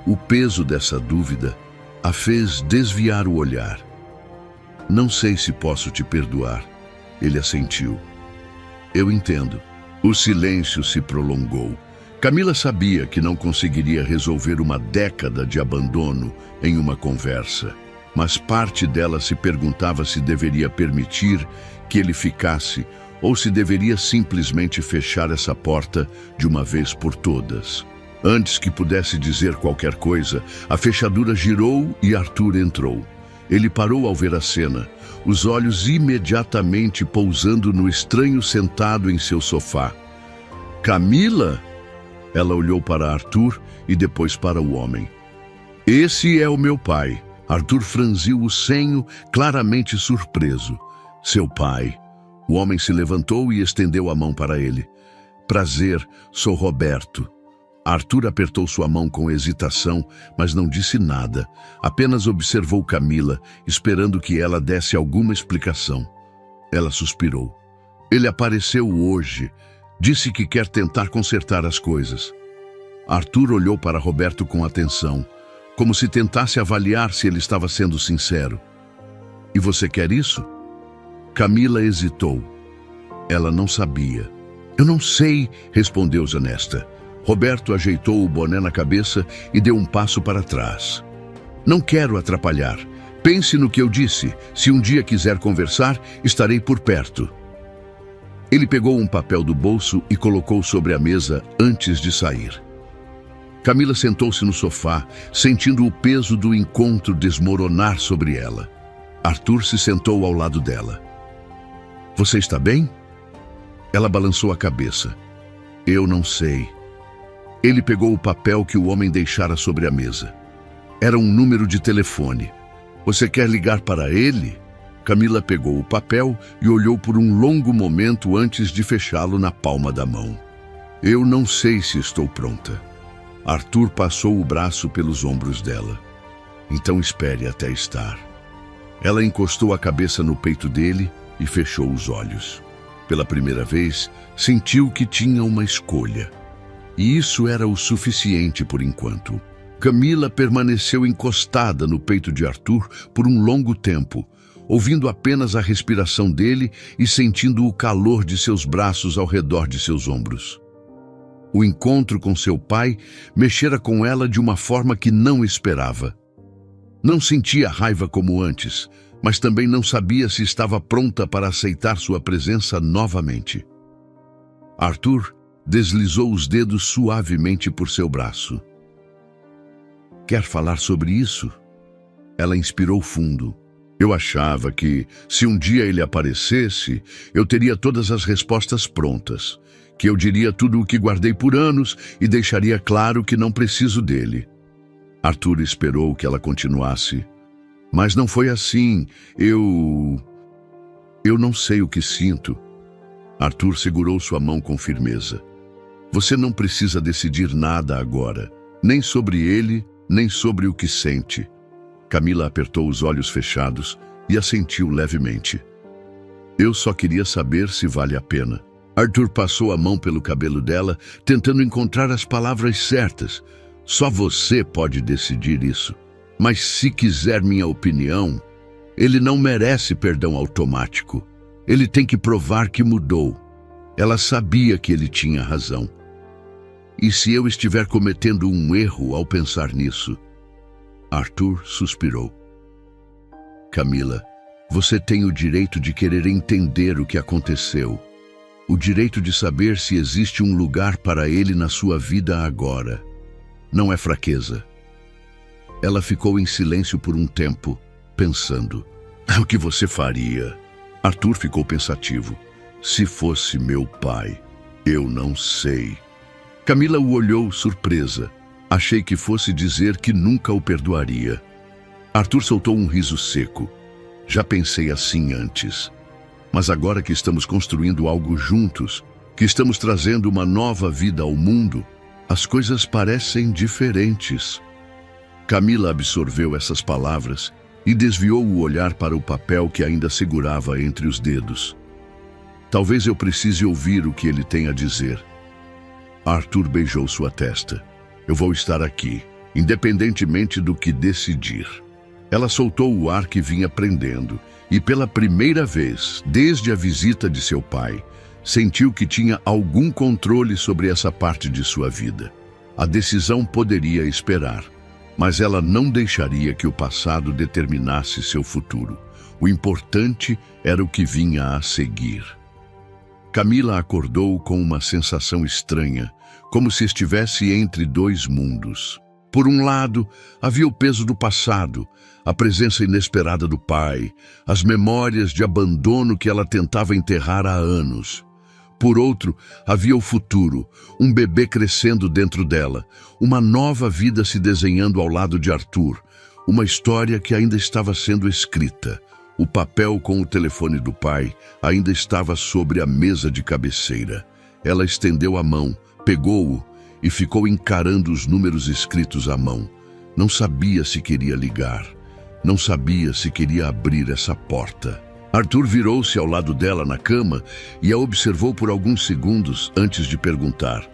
O peso dessa dúvida a fez desviar o olhar. Não sei se posso te perdoar, ele assentiu. Eu entendo. O silêncio se prolongou. Camila sabia que não conseguiria resolver uma década de abandono em uma conversa, mas parte dela se perguntava se deveria permitir que ele ficasse ou se deveria simplesmente fechar essa porta de uma vez por todas. Antes que pudesse dizer qualquer coisa, a fechadura girou e Arthur entrou. Ele parou ao ver a cena, os olhos imediatamente pousando no estranho sentado em seu sofá. Camila? Ela olhou para Arthur e depois para o homem. Esse é o meu pai. Arthur franziu o senho, claramente surpreso. Seu pai. O homem se levantou e estendeu a mão para ele. Prazer, sou Roberto. Arthur apertou sua mão com hesitação, mas não disse nada. Apenas observou Camila, esperando que ela desse alguma explicação. Ela suspirou. Ele apareceu hoje. Disse que quer tentar consertar as coisas. Arthur olhou para Roberto com atenção, como se tentasse avaliar se ele estava sendo sincero. E você quer isso? Camila hesitou. Ela não sabia. Eu não sei, respondeu Zanesta. Roberto ajeitou o boné na cabeça e deu um passo para trás. Não quero atrapalhar. Pense no que eu disse. Se um dia quiser conversar, estarei por perto. Ele pegou um papel do bolso e colocou sobre a mesa antes de sair. Camila sentou-se no sofá, sentindo o peso do encontro desmoronar sobre ela. Arthur se sentou ao lado dela. Você está bem? Ela balançou a cabeça. Eu não sei. Ele pegou o papel que o homem deixara sobre a mesa. Era um número de telefone. Você quer ligar para ele? Camila pegou o papel e olhou por um longo momento antes de fechá-lo na palma da mão. Eu não sei se estou pronta. Arthur passou o braço pelos ombros dela. Então espere até estar. Ela encostou a cabeça no peito dele e fechou os olhos. Pela primeira vez, sentiu que tinha uma escolha. E isso era o suficiente por enquanto. Camila permaneceu encostada no peito de Arthur por um longo tempo, ouvindo apenas a respiração dele e sentindo o calor de seus braços ao redor de seus ombros. O encontro com seu pai mexera com ela de uma forma que não esperava. Não sentia raiva como antes, mas também não sabia se estava pronta para aceitar sua presença novamente. Arthur deslizou os dedos suavemente por seu braço. Quer falar sobre isso? Ela inspirou fundo. Eu achava que, se um dia ele aparecesse, eu teria todas as respostas prontas, que eu diria tudo o que guardei por anos e deixaria claro que não preciso dele. Arthur esperou que ela continuasse. Mas não foi assim. Eu não sei o que sinto. Arthur segurou sua mão com firmeza. Você não precisa decidir nada agora, nem sobre ele, nem sobre o que sente. Camila apertou os olhos fechados e assentiu levemente. Eu só queria saber se vale a pena. Arthur passou a mão pelo cabelo dela, tentando encontrar as palavras certas. Só você pode decidir isso. Mas se quiser minha opinião, ele não merece perdão automático. Ele tem que provar que mudou. Ela sabia que ele tinha razão. E se eu estiver cometendo um erro ao pensar nisso? Arthur suspirou. Camila, você tem o direito de querer entender o que aconteceu. O direito de saber se existe um lugar para ele na sua vida agora. Não é fraqueza. Ela ficou em silêncio por um tempo, pensando. O que você faria? Arthur ficou pensativo. Se fosse meu pai, eu não sei. Camila o olhou surpresa. Achei que fosse dizer que nunca o perdoaria. Arthur soltou um riso seco. Já pensei assim antes. Mas agora que estamos construindo algo juntos, que estamos trazendo uma nova vida ao mundo, as coisas parecem diferentes. Camila absorveu essas palavras e desviou o olhar para o papel que ainda segurava entre os dedos. Talvez eu precise ouvir o que ele tem a dizer. Arthur beijou sua testa. Eu vou estar aqui, independentemente do que decidir. Ela soltou o ar que vinha prendendo e, pela primeira vez, desde a visita de seu pai, sentiu que tinha algum controle sobre essa parte de sua vida. A decisão poderia esperar, mas ela não deixaria que o passado determinasse seu futuro. O importante era o que vinha a seguir. Camila acordou com uma sensação estranha, como se estivesse entre dois mundos. Por um lado, havia o peso do passado, a presença inesperada do pai, as memórias de abandono que ela tentava enterrar há anos. Por outro, havia o futuro, um bebê crescendo dentro dela, uma nova vida se desenhando ao lado de Arthur, uma história que ainda estava sendo escrita. O papel com o telefone do pai ainda estava sobre a mesa de cabeceira. Ela estendeu a mão, pegou-o e ficou encarando os números escritos à mão. Não sabia se queria ligar. Não sabia se queria abrir essa porta. Arthur virou-se ao lado dela na cama e a observou por alguns segundos antes de perguntar: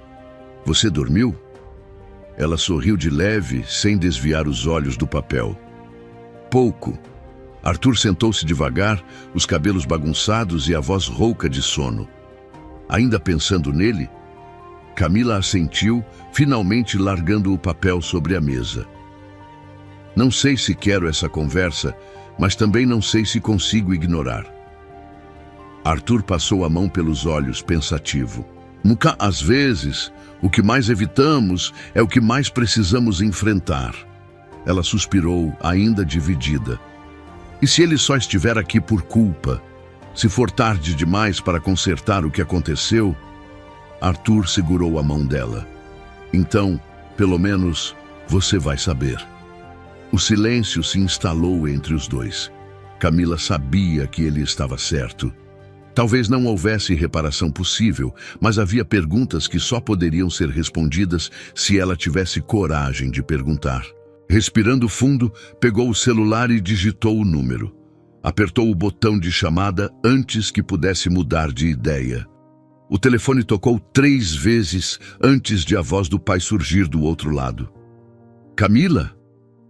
Você dormiu? Ela sorriu de leve, sem desviar os olhos do papel. Pouco. Arthur sentou-se devagar, os cabelos bagunçados e a voz rouca de sono. Ainda pensando nele, Camila assentiu, finalmente largando o papel sobre a mesa. Não sei se quero essa conversa, mas também não sei se consigo ignorar. Arthur passou a mão pelos olhos, pensativo. Às vezes, o que mais evitamos é o que mais precisamos enfrentar. Ela suspirou, ainda dividida. E se ele só estiver aqui por culpa? Se for tarde demais para consertar o que aconteceu? Arthur segurou a mão dela. Então, pelo menos, você vai saber. O silêncio se instalou entre os dois. Camila sabia que ele estava certo. Talvez não houvesse reparação possível, mas havia perguntas que só poderiam ser respondidas se ela tivesse coragem de perguntar. Respirando fundo, pegou o celular e digitou o número. Apertou o botão de chamada antes que pudesse mudar de ideia. O telefone tocou 3 vezes antes de a voz do pai surgir do outro lado. Camila?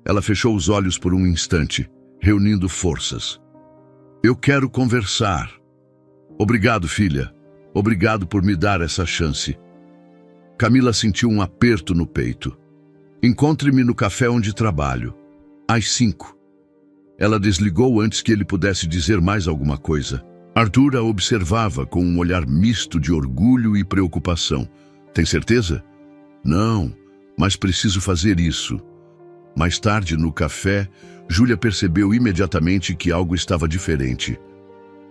Ela fechou os olhos por um instante, reunindo forças. Eu quero conversar. Obrigado, filha. Obrigado por me dar essa chance. Camila sentiu um aperto no peito. Encontre-me no café onde trabalho. Às 5. Ela desligou antes que ele pudesse dizer mais alguma coisa. Arthur a observava com um olhar misto de orgulho e preocupação. Tem certeza? Não, mas preciso fazer isso. Mais tarde, no café, Júlia percebeu imediatamente que algo estava diferente.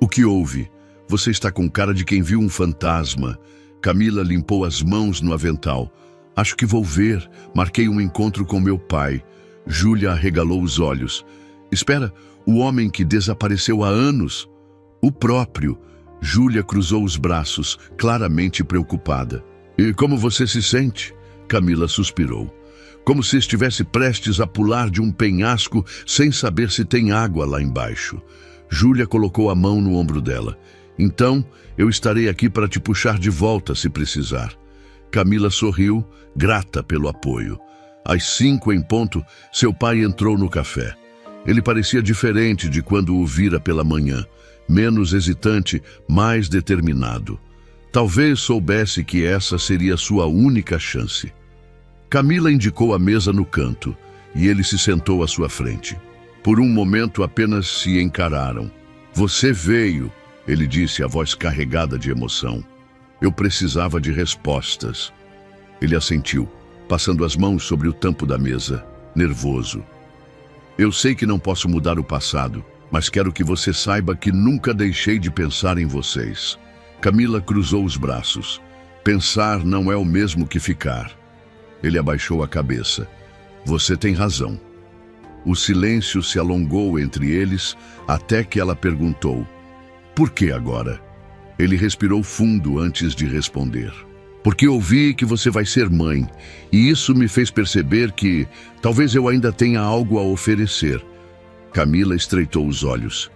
O que houve? Você está com cara de quem viu um fantasma. Camila limpou as mãos no avental. Acho que vou ver. Marquei um encontro com meu pai. Júlia arregalou os olhos. Espera, o homem que desapareceu há anos? O próprio. Júlia cruzou os braços, claramente preocupada. E como você se sente? Camila suspirou. Como se estivesse prestes a pular de um penhasco sem saber se tem água lá embaixo. Júlia colocou a mão no ombro dela. Então, eu estarei aqui para te puxar de volta se precisar. Camila sorriu, grata pelo apoio. Às 5 em ponto, seu pai entrou no café. Ele parecia diferente de quando o vira pela manhã, menos hesitante, mais determinado. Talvez soubesse que essa seria sua única chance. Camila indicou a mesa no canto, e ele se sentou à sua frente. Por um momento apenas se encararam. Você veio, ele disse, a voz carregada de emoção. Eu precisava de respostas. Ele assentiu, passando as mãos sobre o tampo da mesa, nervoso. Eu sei que não posso mudar o passado, mas quero que você saiba que nunca deixei de pensar em vocês. Camila cruzou os braços. Pensar não é o mesmo que ficar. Ele abaixou a cabeça. Você tem razão. O silêncio se alongou entre eles até que ela perguntou: por que agora? Ele respirou fundo antes de responder. Porque ouvi que você vai ser mãe, e isso me fez perceber que talvez eu ainda tenha algo a oferecer. Camila estreitou os olhos.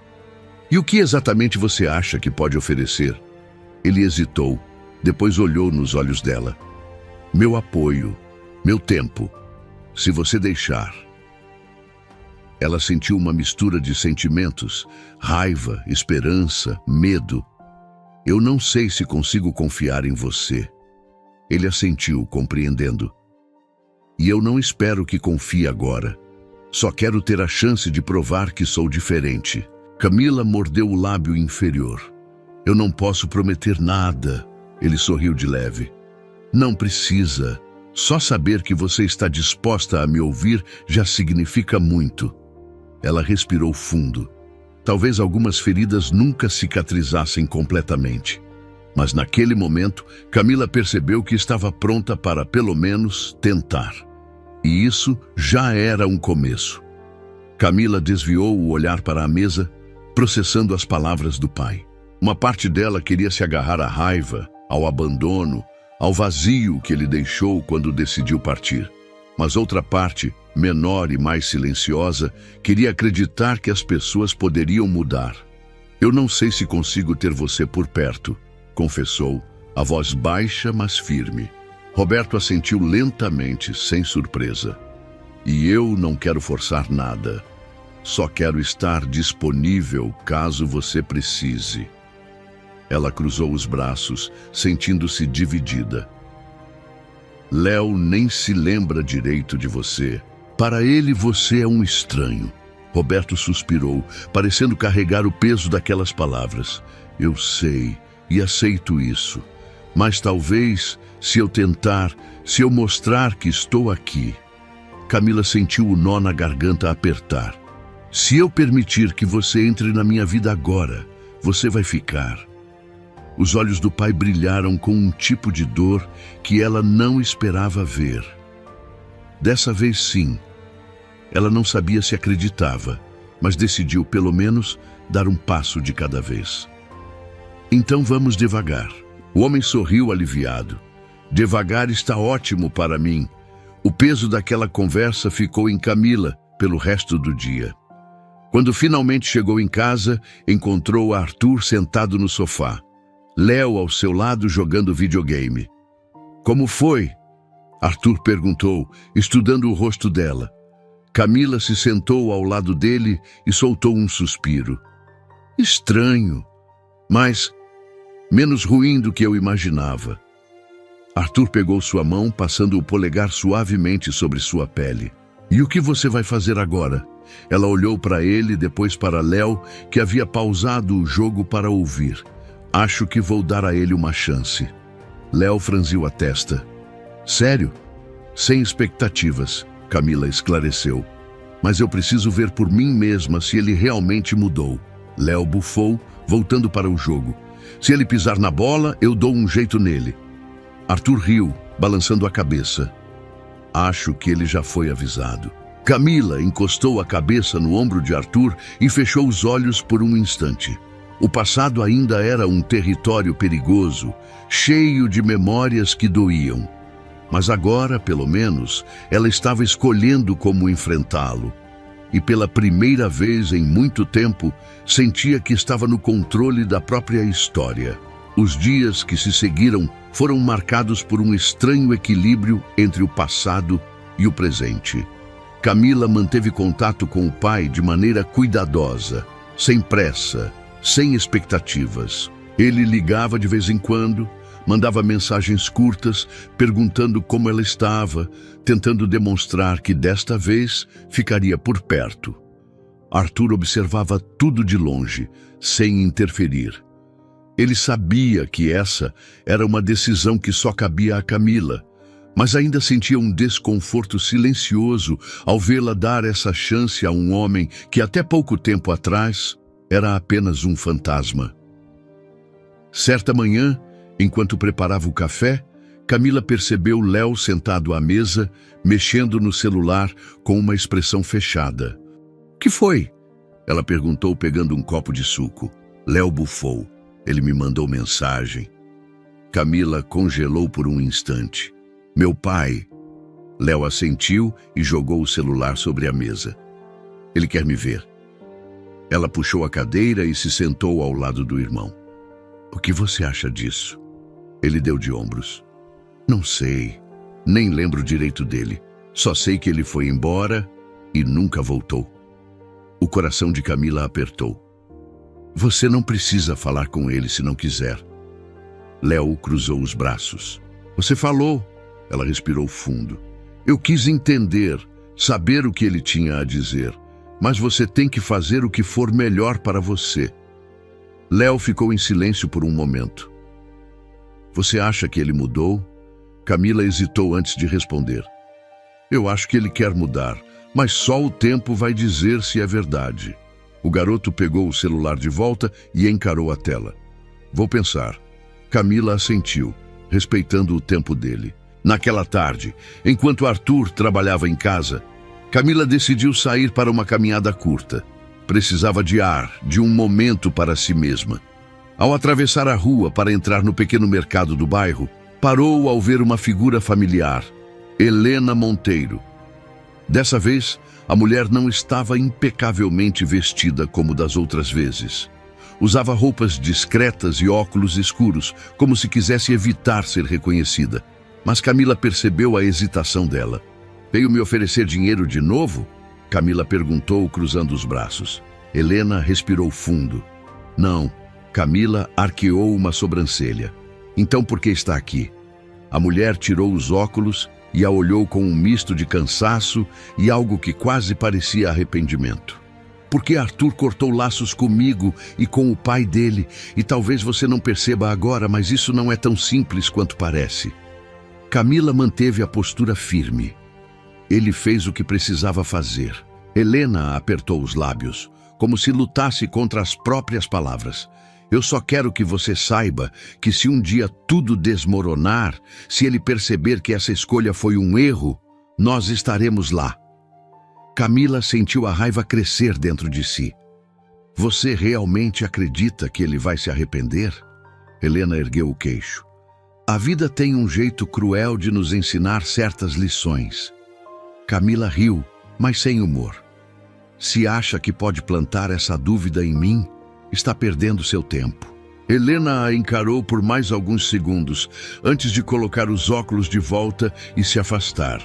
E o que exatamente você acha que pode oferecer? Ele hesitou, depois olhou nos olhos dela. Meu apoio, meu tempo, se você deixar. Ela sentiu uma mistura de sentimentos, raiva, esperança, medo. Eu não sei se consigo confiar em você. Ele assentiu, compreendendo. E eu não espero que confie agora. Só quero ter a chance de provar que sou diferente. Camila mordeu o lábio inferior. Eu não posso prometer nada. Ele sorriu de leve. Não precisa. Só saber que você está disposta a me ouvir já significa muito. Ela respirou fundo. Talvez algumas feridas nunca cicatrizassem completamente. Mas naquele momento, Camila percebeu que estava pronta para, pelo menos, tentar. E isso já era um começo. Camila desviou o olhar para a mesa, processando as palavras do pai. Uma parte dela queria se agarrar à raiva, ao abandono, ao vazio que ele deixou quando decidiu partir. Mas outra parte, menor e mais silenciosa, queria acreditar que as pessoas poderiam mudar. Eu não sei se consigo ter você por perto, confessou, a voz baixa, mas firme. Roberto assentiu lentamente, sem surpresa. E eu não quero forçar nada. Só quero estar disponível caso você precise. Ela cruzou os braços, sentindo-se dividida. Léo nem se lembra direito de você. Para ele, você é um estranho. Roberto suspirou, parecendo carregar o peso daquelas palavras. Eu sei e aceito isso. Mas talvez, se eu tentar, se eu mostrar que estou aqui... Camila sentiu o nó na garganta apertar. Se eu permitir que você entre na minha vida agora, você vai ficar. Os olhos do pai brilharam com um tipo de dor que ela não esperava ver. Dessa vez sim. Ela não sabia se acreditava, mas decidiu pelo menos dar um passo de cada vez. Então vamos devagar. O homem sorriu aliviado. Devagar está ótimo para mim. O peso daquela conversa ficou em Camila pelo resto do dia. Quando finalmente chegou em casa, encontrou Arthur sentado no sofá. Léo ao seu lado jogando videogame. Como foi? Arthur perguntou, estudando o rosto dela. Camila se sentou ao lado dele e soltou um suspiro. Estranho, mas menos ruim do que eu imaginava. Arthur pegou sua mão, passando o polegar suavemente sobre sua pele. E o que você vai fazer agora? Ela olhou para ele, depois para Léo, que havia pausado o jogo para ouvir. Acho que vou dar a ele uma chance. Léo franziu a testa. Sério? Sem expectativas, Camila esclareceu. Mas eu preciso ver por mim mesma se ele realmente mudou. Léo bufou, voltando para o jogo. Se ele pisar na bola, eu dou um jeito nele. Arthur riu, balançando a cabeça. Acho que ele já foi avisado. Camila encostou a cabeça no ombro de Arthur e fechou os olhos por um instante. O passado ainda era um território perigoso, cheio de memórias que doíam. Mas agora, pelo menos, ela estava escolhendo como enfrentá-lo. e pela primeira vez em muito tempo sentia que estava no controle da própria história. Os dias que se seguiram foram marcados por um estranho equilíbrio entre o passado e o presente. Camila manteve contato com o pai de maneira cuidadosa, sem pressa, sem expectativas. Ele ligava de vez em quando, mandava mensagens curtas, perguntando como ela estava, tentando demonstrar que desta vez ficaria por perto. Arthur observava tudo de longe, sem interferir. Ele sabia que essa era uma decisão que só cabia a Camila, mas ainda sentia um desconforto silencioso ao vê-la dar essa chance a um homem que até pouco tempo atrás era apenas um fantasma. Certa manhã, enquanto preparava o café, Camila percebeu Léo sentado à mesa, mexendo no celular com uma expressão fechada. — Que foi? Ela perguntou, pegando um copo de suco. Léo bufou. Ele me mandou mensagem. Camila congelou por um instante. Meu pai. Léo assentiu e jogou o celular sobre a mesa. Ele quer me ver. Ela puxou a cadeira e se sentou ao lado do irmão. O que você acha disso? Ele deu de ombros. Não sei. Nem lembro direito dele. Só sei que ele foi embora e nunca voltou. O coração de Camila apertou. Você não precisa falar com ele se não quiser. Léo cruzou os braços. Você falou. Ela respirou fundo. Eu quis entender, saber o que ele tinha a dizer. Mas você tem que fazer o que for melhor para você. Léo ficou em silêncio por um momento. Você acha que ele mudou? Camila hesitou antes de responder. Eu acho que ele quer mudar, mas só o tempo vai dizer se é verdade. O garoto pegou o celular de volta e encarou a tela. Vou pensar. Camila assentiu, respeitando o tempo dele. Naquela tarde, enquanto Arthur trabalhava em casa, Camila decidiu sair para uma caminhada curta. Precisava de ar, de um momento para si mesma. Ao atravessar a rua para entrar no pequeno mercado do bairro, parou ao ver uma figura familiar, Helena Monteiro. Dessa vez, a mulher não estava impecavelmente vestida como das outras vezes. Usava roupas discretas e óculos escuros, como se quisesse evitar ser reconhecida. Mas Camila percebeu a hesitação dela. Veio me oferecer dinheiro de novo? Camila perguntou, cruzando os braços. Helena respirou fundo. Não. Camila arqueou uma sobrancelha. Então por que está aqui? A mulher tirou os óculos e a olhou com um misto de cansaço e algo que quase parecia arrependimento. Porque Arthur cortou laços comigo e com o pai dele, e talvez você não perceba agora, mas isso não é tão simples quanto parece. Camila manteve a postura firme. Ele fez o que precisava fazer. Helena apertou os lábios, como se lutasse contra as próprias palavras. Eu só quero que você saiba que se um dia tudo desmoronar, se ele perceber que essa escolha foi um erro, nós estaremos lá. Camila sentiu a raiva crescer dentro de si. Você realmente acredita que ele vai se arrepender? Helena ergueu o queixo. A vida tem um jeito cruel de nos ensinar certas lições. Camila riu, mas sem humor. Se acha que pode plantar essa dúvida em mim, está perdendo seu tempo. Helena a encarou por mais alguns segundos, antes de colocar os óculos de volta e se afastar.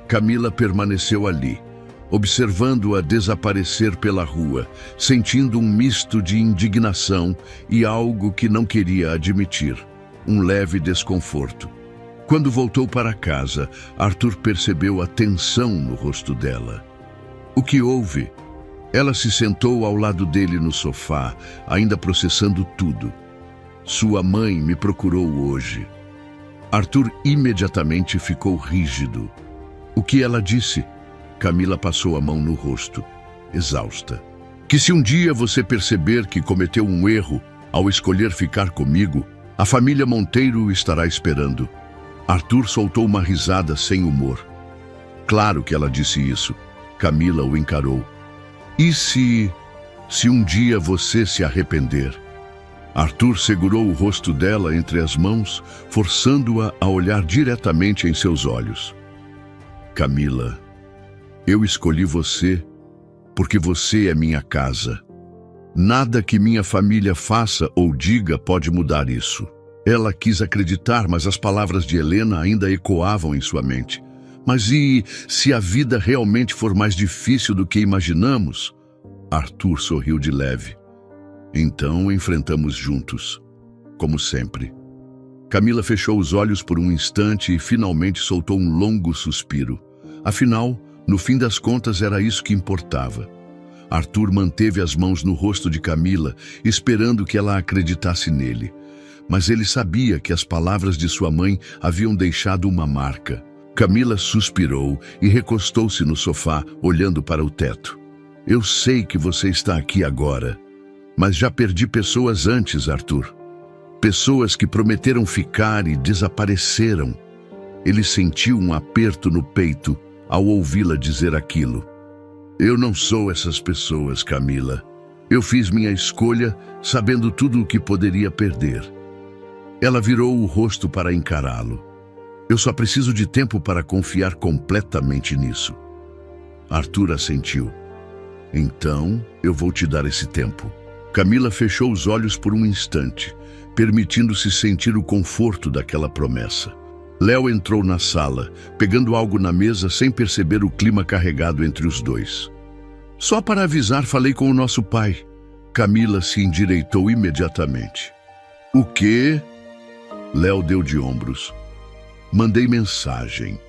Camila permaneceu ali, observando-a desaparecer pela rua, sentindo um misto de indignação e algo que não queria admitir, um leve desconforto. Quando voltou para casa, Arthur percebeu a tensão no rosto dela. O que houve? Ela se sentou ao lado dele no sofá, ainda processando tudo. Sua mãe me procurou hoje. Arthur imediatamente ficou rígido. O que ela disse? Camila passou a mão no rosto, exausta. Que se um dia você perceber que cometeu um erro ao escolher ficar comigo, a família Monteiro estará esperando. Arthur soltou uma risada sem humor. Claro que ela disse isso. Camila o encarou. E se um dia você se arrepender? Arthur segurou o rosto dela entre as mãos, forçando-a a olhar diretamente em seus olhos. Camila, eu escolhi você porque você é minha casa. Nada que minha família faça ou diga pode mudar isso. Ela quis acreditar, mas as palavras de Helena ainda ecoavam em sua mente. Mas e se a vida realmente for mais difícil do que imaginamos? Arthur sorriu de leve. Então enfrentamos juntos, como sempre. Camila fechou os olhos por um instante e finalmente soltou um longo suspiro. Afinal, no fim das contas, era isso que importava. Arthur manteve as mãos no rosto de Camila, esperando que ela acreditasse nele. Mas ele sabia que as palavras de sua mãe haviam deixado uma marca. Camila suspirou e recostou-se no sofá, olhando para o teto. Eu sei que você está aqui agora, mas já perdi pessoas antes, Arthur. Pessoas que prometeram ficar e desapareceram. Ele sentiu um aperto no peito ao ouvi-la dizer aquilo. Eu não sou essas pessoas, Camila. Eu fiz minha escolha sabendo tudo o que poderia perder. Ela virou o rosto para encará-lo. Eu só preciso de tempo para confiar completamente nisso. Arthur assentiu. Então, eu vou te dar esse tempo. Camila fechou os olhos por um instante, permitindo-se sentir o conforto daquela promessa. Léo entrou na sala, pegando algo na mesa sem perceber o clima carregado entre os dois. Só para avisar, falei com o nosso pai. Camila se endireitou imediatamente. O quê? Léo deu de ombros. Mandei mensagem.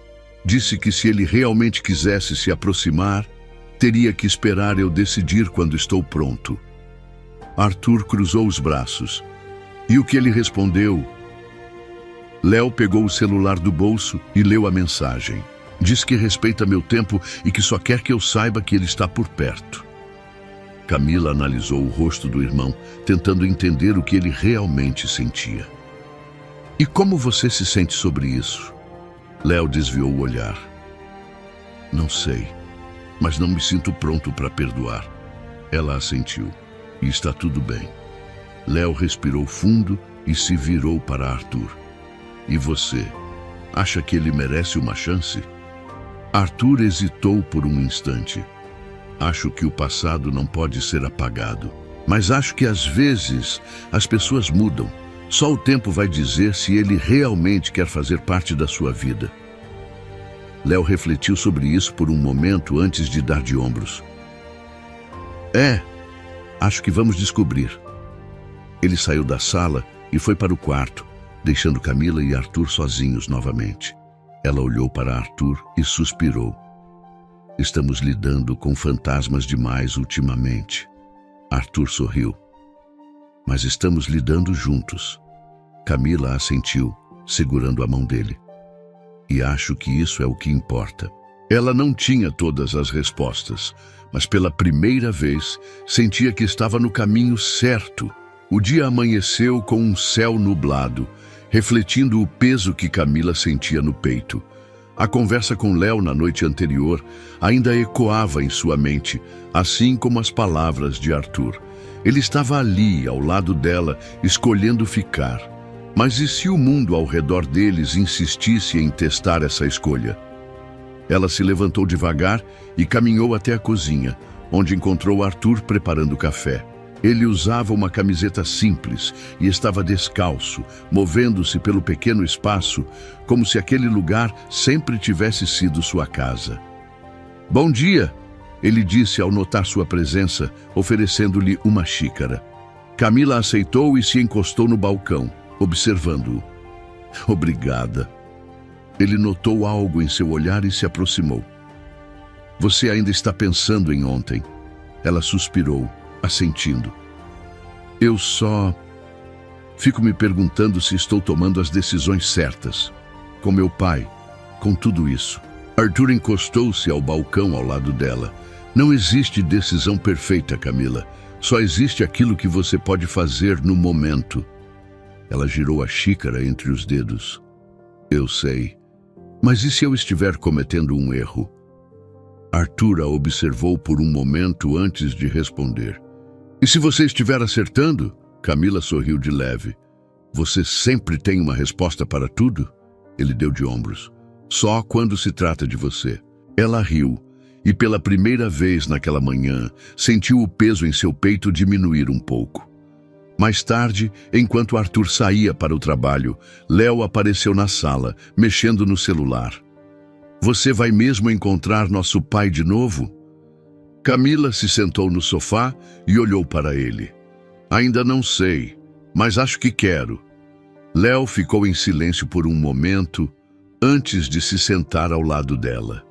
Disse que se ele realmente quisesse se aproximar, teria que esperar eu decidir quando estou pronto. Arthur cruzou os braços. E o que ele respondeu? Léo pegou o celular do bolso e leu a mensagem. Diz que respeita meu tempo e que só quer que eu saiba que ele está por perto. Camila analisou o rosto do irmão, tentando entender o que ele realmente sentia. E como você se sente sobre isso? Léo desviou o olhar. Não sei, mas não me sinto pronto para perdoar. Ela assentiu. E está tudo bem. Léo respirou fundo e se virou para Arthur. E você? Acha que ele merece uma chance? Arthur hesitou por um instante. Acho que o passado não pode ser apagado. Mas acho que às vezes as pessoas mudam. Só o tempo vai dizer se ele realmente quer fazer parte da sua vida. Léo refletiu sobre isso por um momento antes de dar de ombros. Acho que vamos descobrir. Ele saiu da sala e foi para o quarto, deixando Camila e Arthur sozinhos novamente. Ela olhou para Arthur e suspirou. Estamos lidando com fantasmas demais ultimamente. Arthur sorriu. Mas estamos lidando juntos. Camila assentiu, segurando a mão dele. E acho que isso é o que importa. Ela não tinha todas as respostas, mas pela primeira vez sentia que estava no caminho certo. O dia amanheceu com um céu nublado, refletindo o peso que Camila sentia no peito. A conversa com Léo na noite anterior ainda ecoava em sua mente, assim como as palavras de Arthur. Ele estava ali, ao lado dela, escolhendo ficar. Mas e se o mundo ao redor deles insistisse em testar essa escolha? Ela se levantou devagar e caminhou até a cozinha, onde encontrou Arthur preparando café. Ele usava uma camiseta simples e estava descalço, movendo-se pelo pequeno espaço, como se aquele lugar sempre tivesse sido sua casa. Bom dia, ele disse ao notar sua presença, oferecendo-lhe uma xícara. Camila aceitou e se encostou no balcão, observando-o. Obrigada. Ele notou algo em seu olhar e se aproximou. Você ainda está pensando em ontem? Ela suspirou, assentindo. Eu só fico me perguntando se estou tomando as decisões certas. Com meu pai, com tudo isso. Arthur encostou-se ao balcão ao lado dela. Não existe decisão perfeita, Camila. Só existe aquilo que você pode fazer no momento. Ela girou a xícara entre os dedos. Eu sei. Mas e se eu estiver cometendo um erro? Arthur a observou por um momento antes de responder. E se você estiver acertando? Camila sorriu de leve. Você sempre tem uma resposta para tudo? Ele deu de ombros. Só quando se trata de você. Ela riu, e pela primeira vez naquela manhã sentiu o peso em seu peito diminuir um pouco. Mais tarde, enquanto Arthur saía para o trabalho, Léo apareceu na sala, mexendo no celular. Você vai mesmo encontrar nosso pai de novo? Camila se sentou no sofá e olhou para ele. Ainda não sei, mas acho que quero. Léo ficou em silêncio por um momento, antes de se sentar ao lado dela.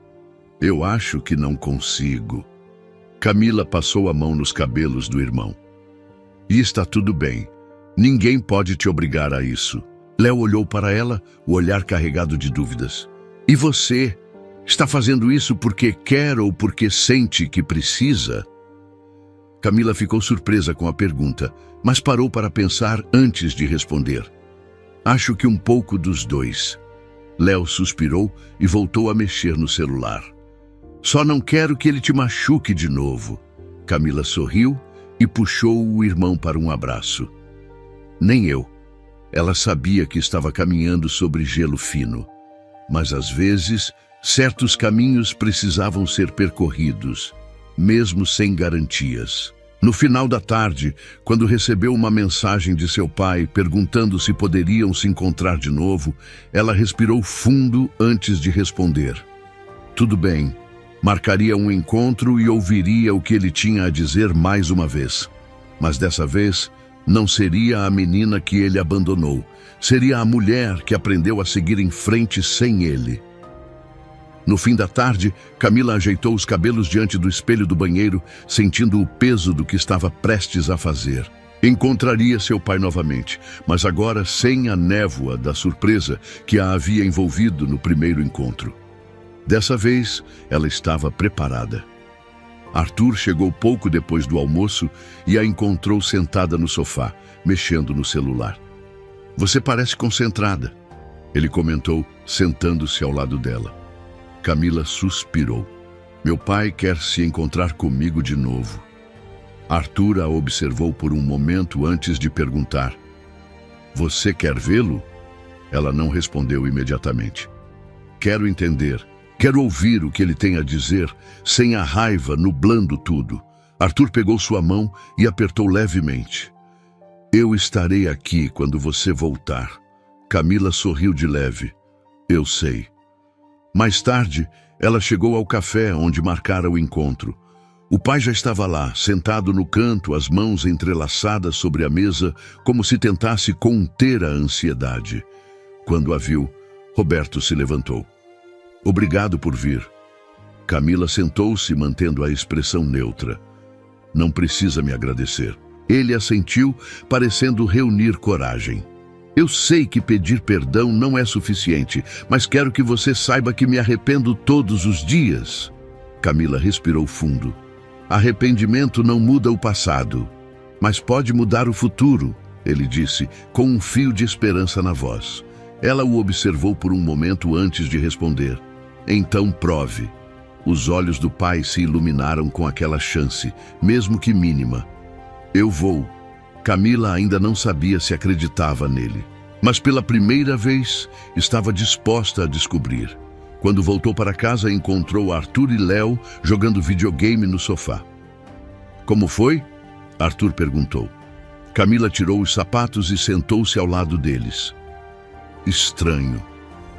Eu acho que não consigo. Camila passou a mão nos cabelos do irmão. E está tudo bem. Ninguém pode te obrigar a isso. Léo olhou para ela, o olhar carregado de dúvidas. E você? Está fazendo isso porque quer ou porque sente que precisa? Camila ficou surpresa com a pergunta, mas parou para pensar antes de responder. Acho que um pouco dos dois. Léo suspirou e voltou a mexer no celular. Só não quero que ele te machuque de novo. Camila sorriu e puxou o irmão para um abraço. Nem eu. Ela sabia que estava caminhando sobre gelo fino. Mas às vezes, certos caminhos precisavam ser percorridos, mesmo sem garantias. No final da tarde, quando recebeu uma mensagem de seu pai perguntando se poderiam se encontrar de novo, ela respirou fundo antes de responder. Tudo bem. Marcaria um encontro e ouviria o que ele tinha a dizer mais uma vez. Mas dessa vez, não seria a menina que ele abandonou. Seria a mulher que aprendeu a seguir em frente sem ele. No fim da tarde, Camila ajeitou os cabelos diante do espelho do banheiro, sentindo o peso do que estava prestes a fazer. Encontraria seu pai novamente, mas agora sem a névoa da surpresa que a havia envolvido no primeiro encontro. Dessa vez, ela estava preparada. Arthur chegou pouco depois do almoço e a encontrou sentada no sofá, mexendo no celular. Você parece concentrada, ele comentou, sentando-se ao lado dela. Camila suspirou. Meu pai quer se encontrar comigo de novo. Arthur a observou por um momento antes de perguntar. Você quer vê-lo? Ela não respondeu imediatamente. Quero entender. Quero ouvir o que ele tem a dizer, sem a raiva nublando tudo. Arthur pegou sua mão e apertou levemente. Eu estarei aqui quando você voltar. Camila sorriu de leve. Eu sei. Mais tarde, ela chegou ao café onde marcara o encontro. O pai já estava lá, sentado no canto, as mãos entrelaçadas sobre a mesa, como se tentasse conter a ansiedade. Quando a viu, Roberto se levantou. Obrigado por vir. Camila sentou-se, mantendo a expressão neutra. Não precisa me agradecer. Ele assentiu, parecendo reunir coragem. Eu sei que pedir perdão não é suficiente, mas quero que você saiba que me arrependo todos os dias. Camila respirou fundo. Arrependimento não muda o passado, mas pode mudar o futuro, ele disse, com um fio de esperança na voz. Ela o observou por um momento antes de responder. Então prove. Os olhos do pai se iluminaram com aquela chance, mesmo que mínima. Eu vou. Camila ainda não sabia se acreditava nele, mas pela primeira vez estava disposta a descobrir. Quando voltou para casa, encontrou Arthur e Léo jogando videogame no sofá. Como foi? Arthur perguntou. Camila tirou os sapatos e sentou-se ao lado deles. Estranho,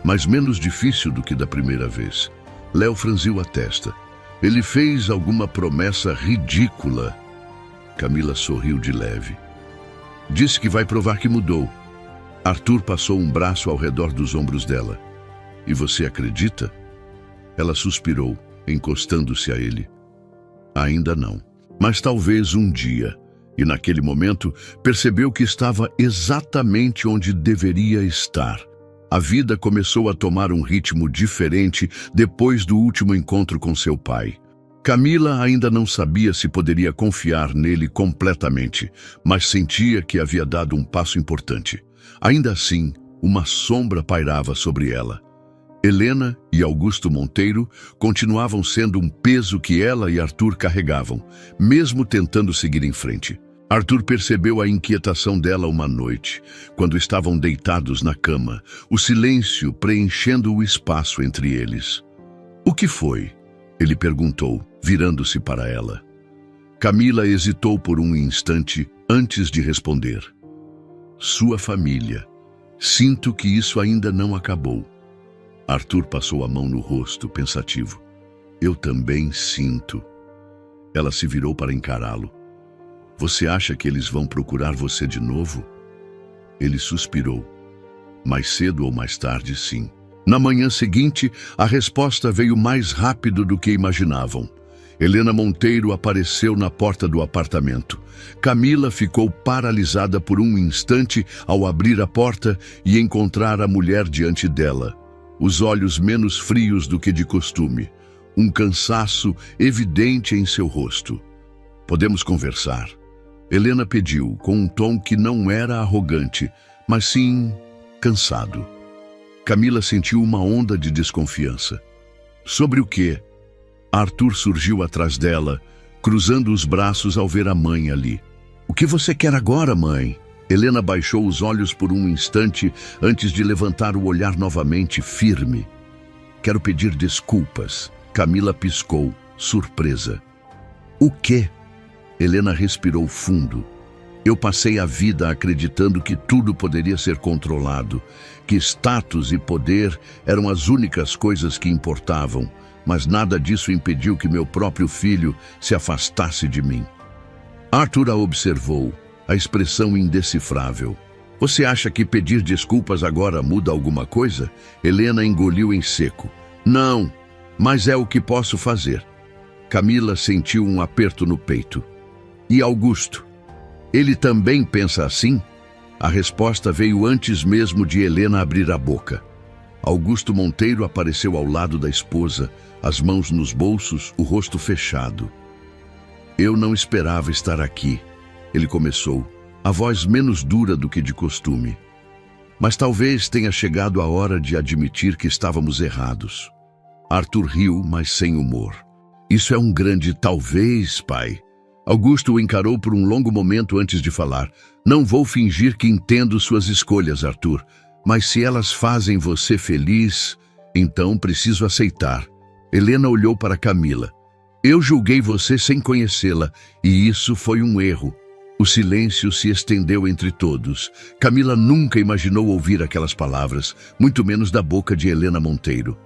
mas menos difícil do que da primeira vez. Léo franziu a testa. Ele fez alguma promessa ridícula. Camila sorriu de leve. Disse que vai provar que mudou. Arthur passou um braço ao redor dos ombros dela. E você acredita? Ela suspirou, encostando-se a ele. Ainda não. Mas talvez um dia. E naquele momento, percebeu que estava exatamente onde deveria estar. A vida começou a tomar um ritmo diferente depois do último encontro com seu pai. Camila ainda não sabia se poderia confiar nele completamente, mas sentia que havia dado um passo importante. Ainda assim, uma sombra pairava sobre ela. Helena e Augusto Monteiro continuavam sendo um peso que ela e Arthur carregavam, mesmo tentando seguir em frente. Arthur percebeu a inquietação dela uma noite, quando estavam deitados na cama, o silêncio preenchendo o espaço entre eles. O que foi? Ele perguntou, virando-se para ela. Camila hesitou por um instante antes de responder. Sua família. Sinto que isso ainda não acabou. Arthur passou a mão no rosto, pensativo. Eu também sinto. Ela se virou para encará-lo. Você acha que eles vão procurar você de novo? Ele suspirou. Mais cedo ou mais tarde, sim. Na manhã seguinte, a resposta veio mais rápido do que imaginavam. Helena Monteiro apareceu na porta do apartamento. Camila ficou paralisada por um instante ao abrir a porta e encontrar a mulher diante dela. Os olhos menos frios do que de costume. Um cansaço evidente em seu rosto. Podemos conversar? Helena pediu, com um tom que não era arrogante, mas sim cansado. Camila sentiu uma onda de desconfiança. Sobre o quê? Arthur surgiu atrás dela, cruzando os braços ao ver a mãe ali. O que você quer agora, mãe? Helena baixou os olhos por um instante antes de levantar o olhar novamente, firme. Quero pedir desculpas. Camila piscou, surpresa. O quê? Helena respirou fundo. Eu passei a vida acreditando que tudo poderia ser controlado, que status e poder eram as únicas coisas que importavam, mas nada disso impediu que meu próprio filho se afastasse de mim. Arthur a observou, a expressão indecifrável. Você acha que pedir desculpas agora muda alguma coisa? Helena engoliu em seco. Não, mas é o que posso fazer. Camila sentiu um aperto no peito. E Augusto? Ele também pensa assim? A resposta veio antes mesmo de Helena abrir a boca. Augusto Monteiro apareceu ao lado da esposa, as mãos nos bolsos, o rosto fechado. Eu não esperava estar aqui, ele começou, a voz menos dura do que de costume. Mas talvez tenha chegado a hora de admitir que estávamos errados. Arthur riu, mas sem humor. Isso é um grande talvez, pai. Augusto o encarou por um longo momento antes de falar. Não vou fingir que entendo suas escolhas, Arthur. Mas se elas fazem você feliz, então preciso aceitar. Helena olhou para Camila. Eu julguei você sem conhecê-la, e isso foi um erro. O silêncio se estendeu entre todos. Camila nunca imaginou ouvir aquelas palavras, muito menos da boca de Helena Monteiro.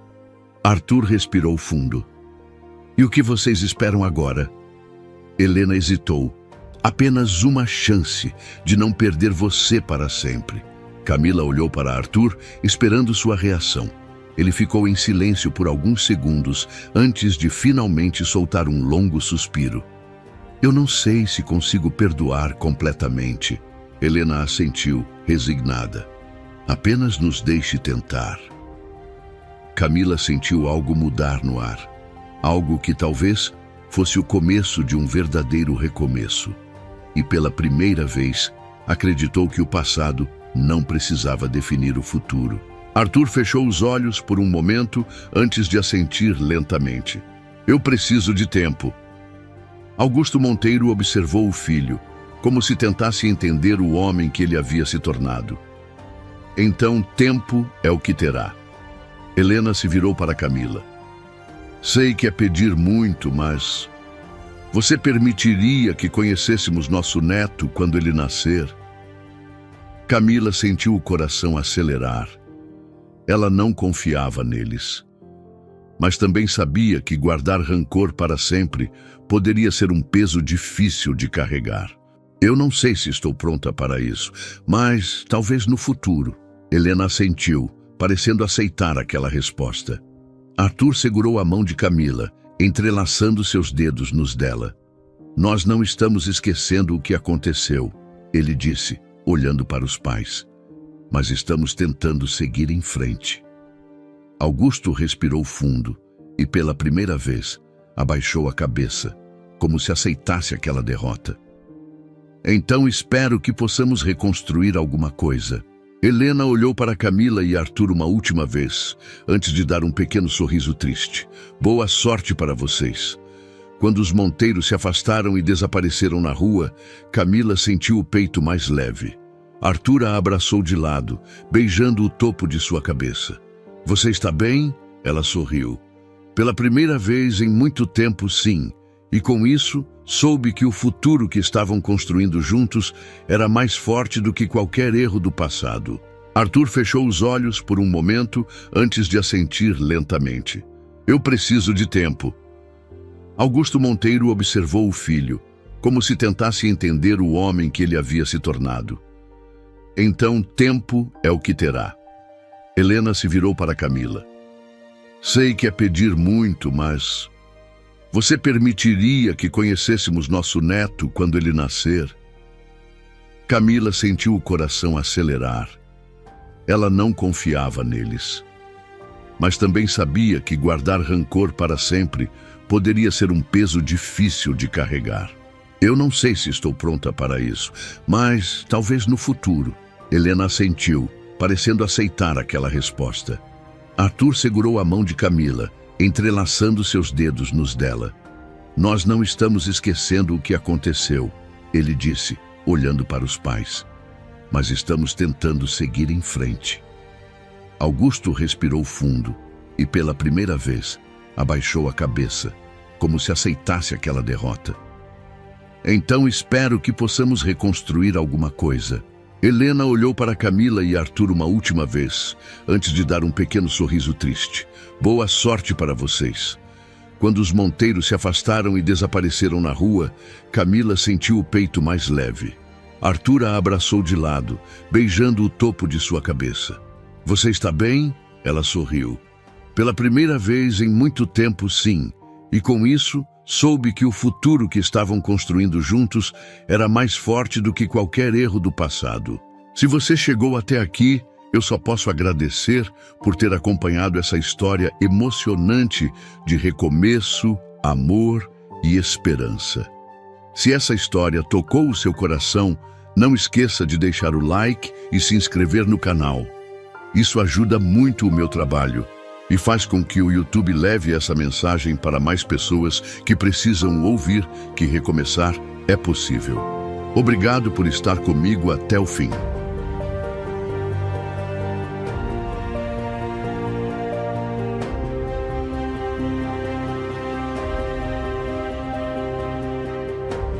Arthur respirou fundo. E o que vocês esperam agora? Helena hesitou. Apenas uma chance de não perder você para sempre. Camila olhou para Arthur, esperando sua reação. Ele ficou em silêncio por alguns segundos, antes de finalmente soltar um longo suspiro. Eu não sei se consigo perdoar completamente. Helena assentiu, resignada. Apenas nos deixe tentar. Camila sentiu algo mudar no ar. Algo que talvez fosse o começo de um verdadeiro recomeço. E pela primeira vez, acreditou que o passado não precisava definir o futuro. Arthur fechou os olhos por um momento antes de assentir lentamente. Eu preciso de tempo. Augusto Monteiro observou o filho, como se tentasse entender o homem que ele havia se tornado. Então, tempo é o que terá. Helena se virou para Camila. Sei que é pedir muito, mas... Você permitiria que conhecêssemos nosso neto quando ele nascer? Camila sentiu o coração acelerar. Ela não confiava neles. Mas também sabia que guardar rancor para sempre poderia ser um peso difícil de carregar. Eu não sei se estou pronta para isso, mas talvez no futuro. Helena assentiu, parecendo aceitar aquela resposta. Arthur segurou a mão de Camila, entrelaçando seus dedos nos dela. Nós não estamos esquecendo o que aconteceu, ele disse, olhando para os pais. Mas estamos tentando seguir em frente. Augusto respirou fundo e, pela primeira vez, abaixou a cabeça, como se aceitasse aquela derrota. Então espero que possamos reconstruir alguma coisa. Helena olhou para Camila e Arthur uma última vez, antes de dar um pequeno sorriso triste. Boa sorte para vocês. Quando os Monteiros se afastaram e desapareceram na rua, Camila sentiu o peito mais leve. Arthur a abraçou de lado, beijando o topo de sua cabeça. Você está bem? Ela sorriu. Pela primeira vez em muito tempo, sim. E com isso, soube que o futuro que estavam construindo juntos era mais forte do que qualquer erro do passado. Arthur fechou os olhos por um momento antes de assentir lentamente. Eu preciso de tempo. Augusto Monteiro observou o filho, como se tentasse entender o homem que ele havia se tornado. Então, tempo é o que terá. Helena se virou para Camila. Sei que é pedir muito, mas... Você permitiria que conhecêssemos nosso neto quando ele nascer? Camila sentiu o coração acelerar. Ela não confiava neles. Mas também sabia que guardar rancor para sempre poderia ser um peso difícil de carregar. Eu não sei se estou pronta para isso, mas talvez no futuro. Helena assentiu, parecendo aceitar aquela resposta. Arthur segurou a mão de Camila, entrelaçando seus dedos nos dela. Nós não estamos esquecendo o que aconteceu, ele disse, olhando para os pais. Mas estamos tentando seguir em frente. Augusto respirou fundo e, pela primeira vez, abaixou a cabeça, como se aceitasse aquela derrota. Então espero que possamos reconstruir alguma coisa. Helena olhou para Camila e Arthur uma última vez, antes de dar um pequeno sorriso triste. Boa sorte para vocês. Quando os Monteiros se afastaram e desapareceram na rua, Camila sentiu o peito mais leve. Arthur a abraçou de lado, beijando o topo de sua cabeça. Você está bem? Ela sorriu. Pela primeira vez em muito tempo, sim. E com isso, soube que o futuro que estavam construindo juntos era mais forte do que qualquer erro do passado. Se você chegou até aqui, eu só posso agradecer por ter acompanhado essa história emocionante de recomeço, amor e esperança. Se essa história tocou o seu coração, não esqueça de deixar o like e se inscrever no canal. Isso ajuda muito o meu trabalho e faz com que o YouTube leve essa mensagem para mais pessoas que precisam ouvir que recomeçar é possível. Obrigado por estar comigo até o fim.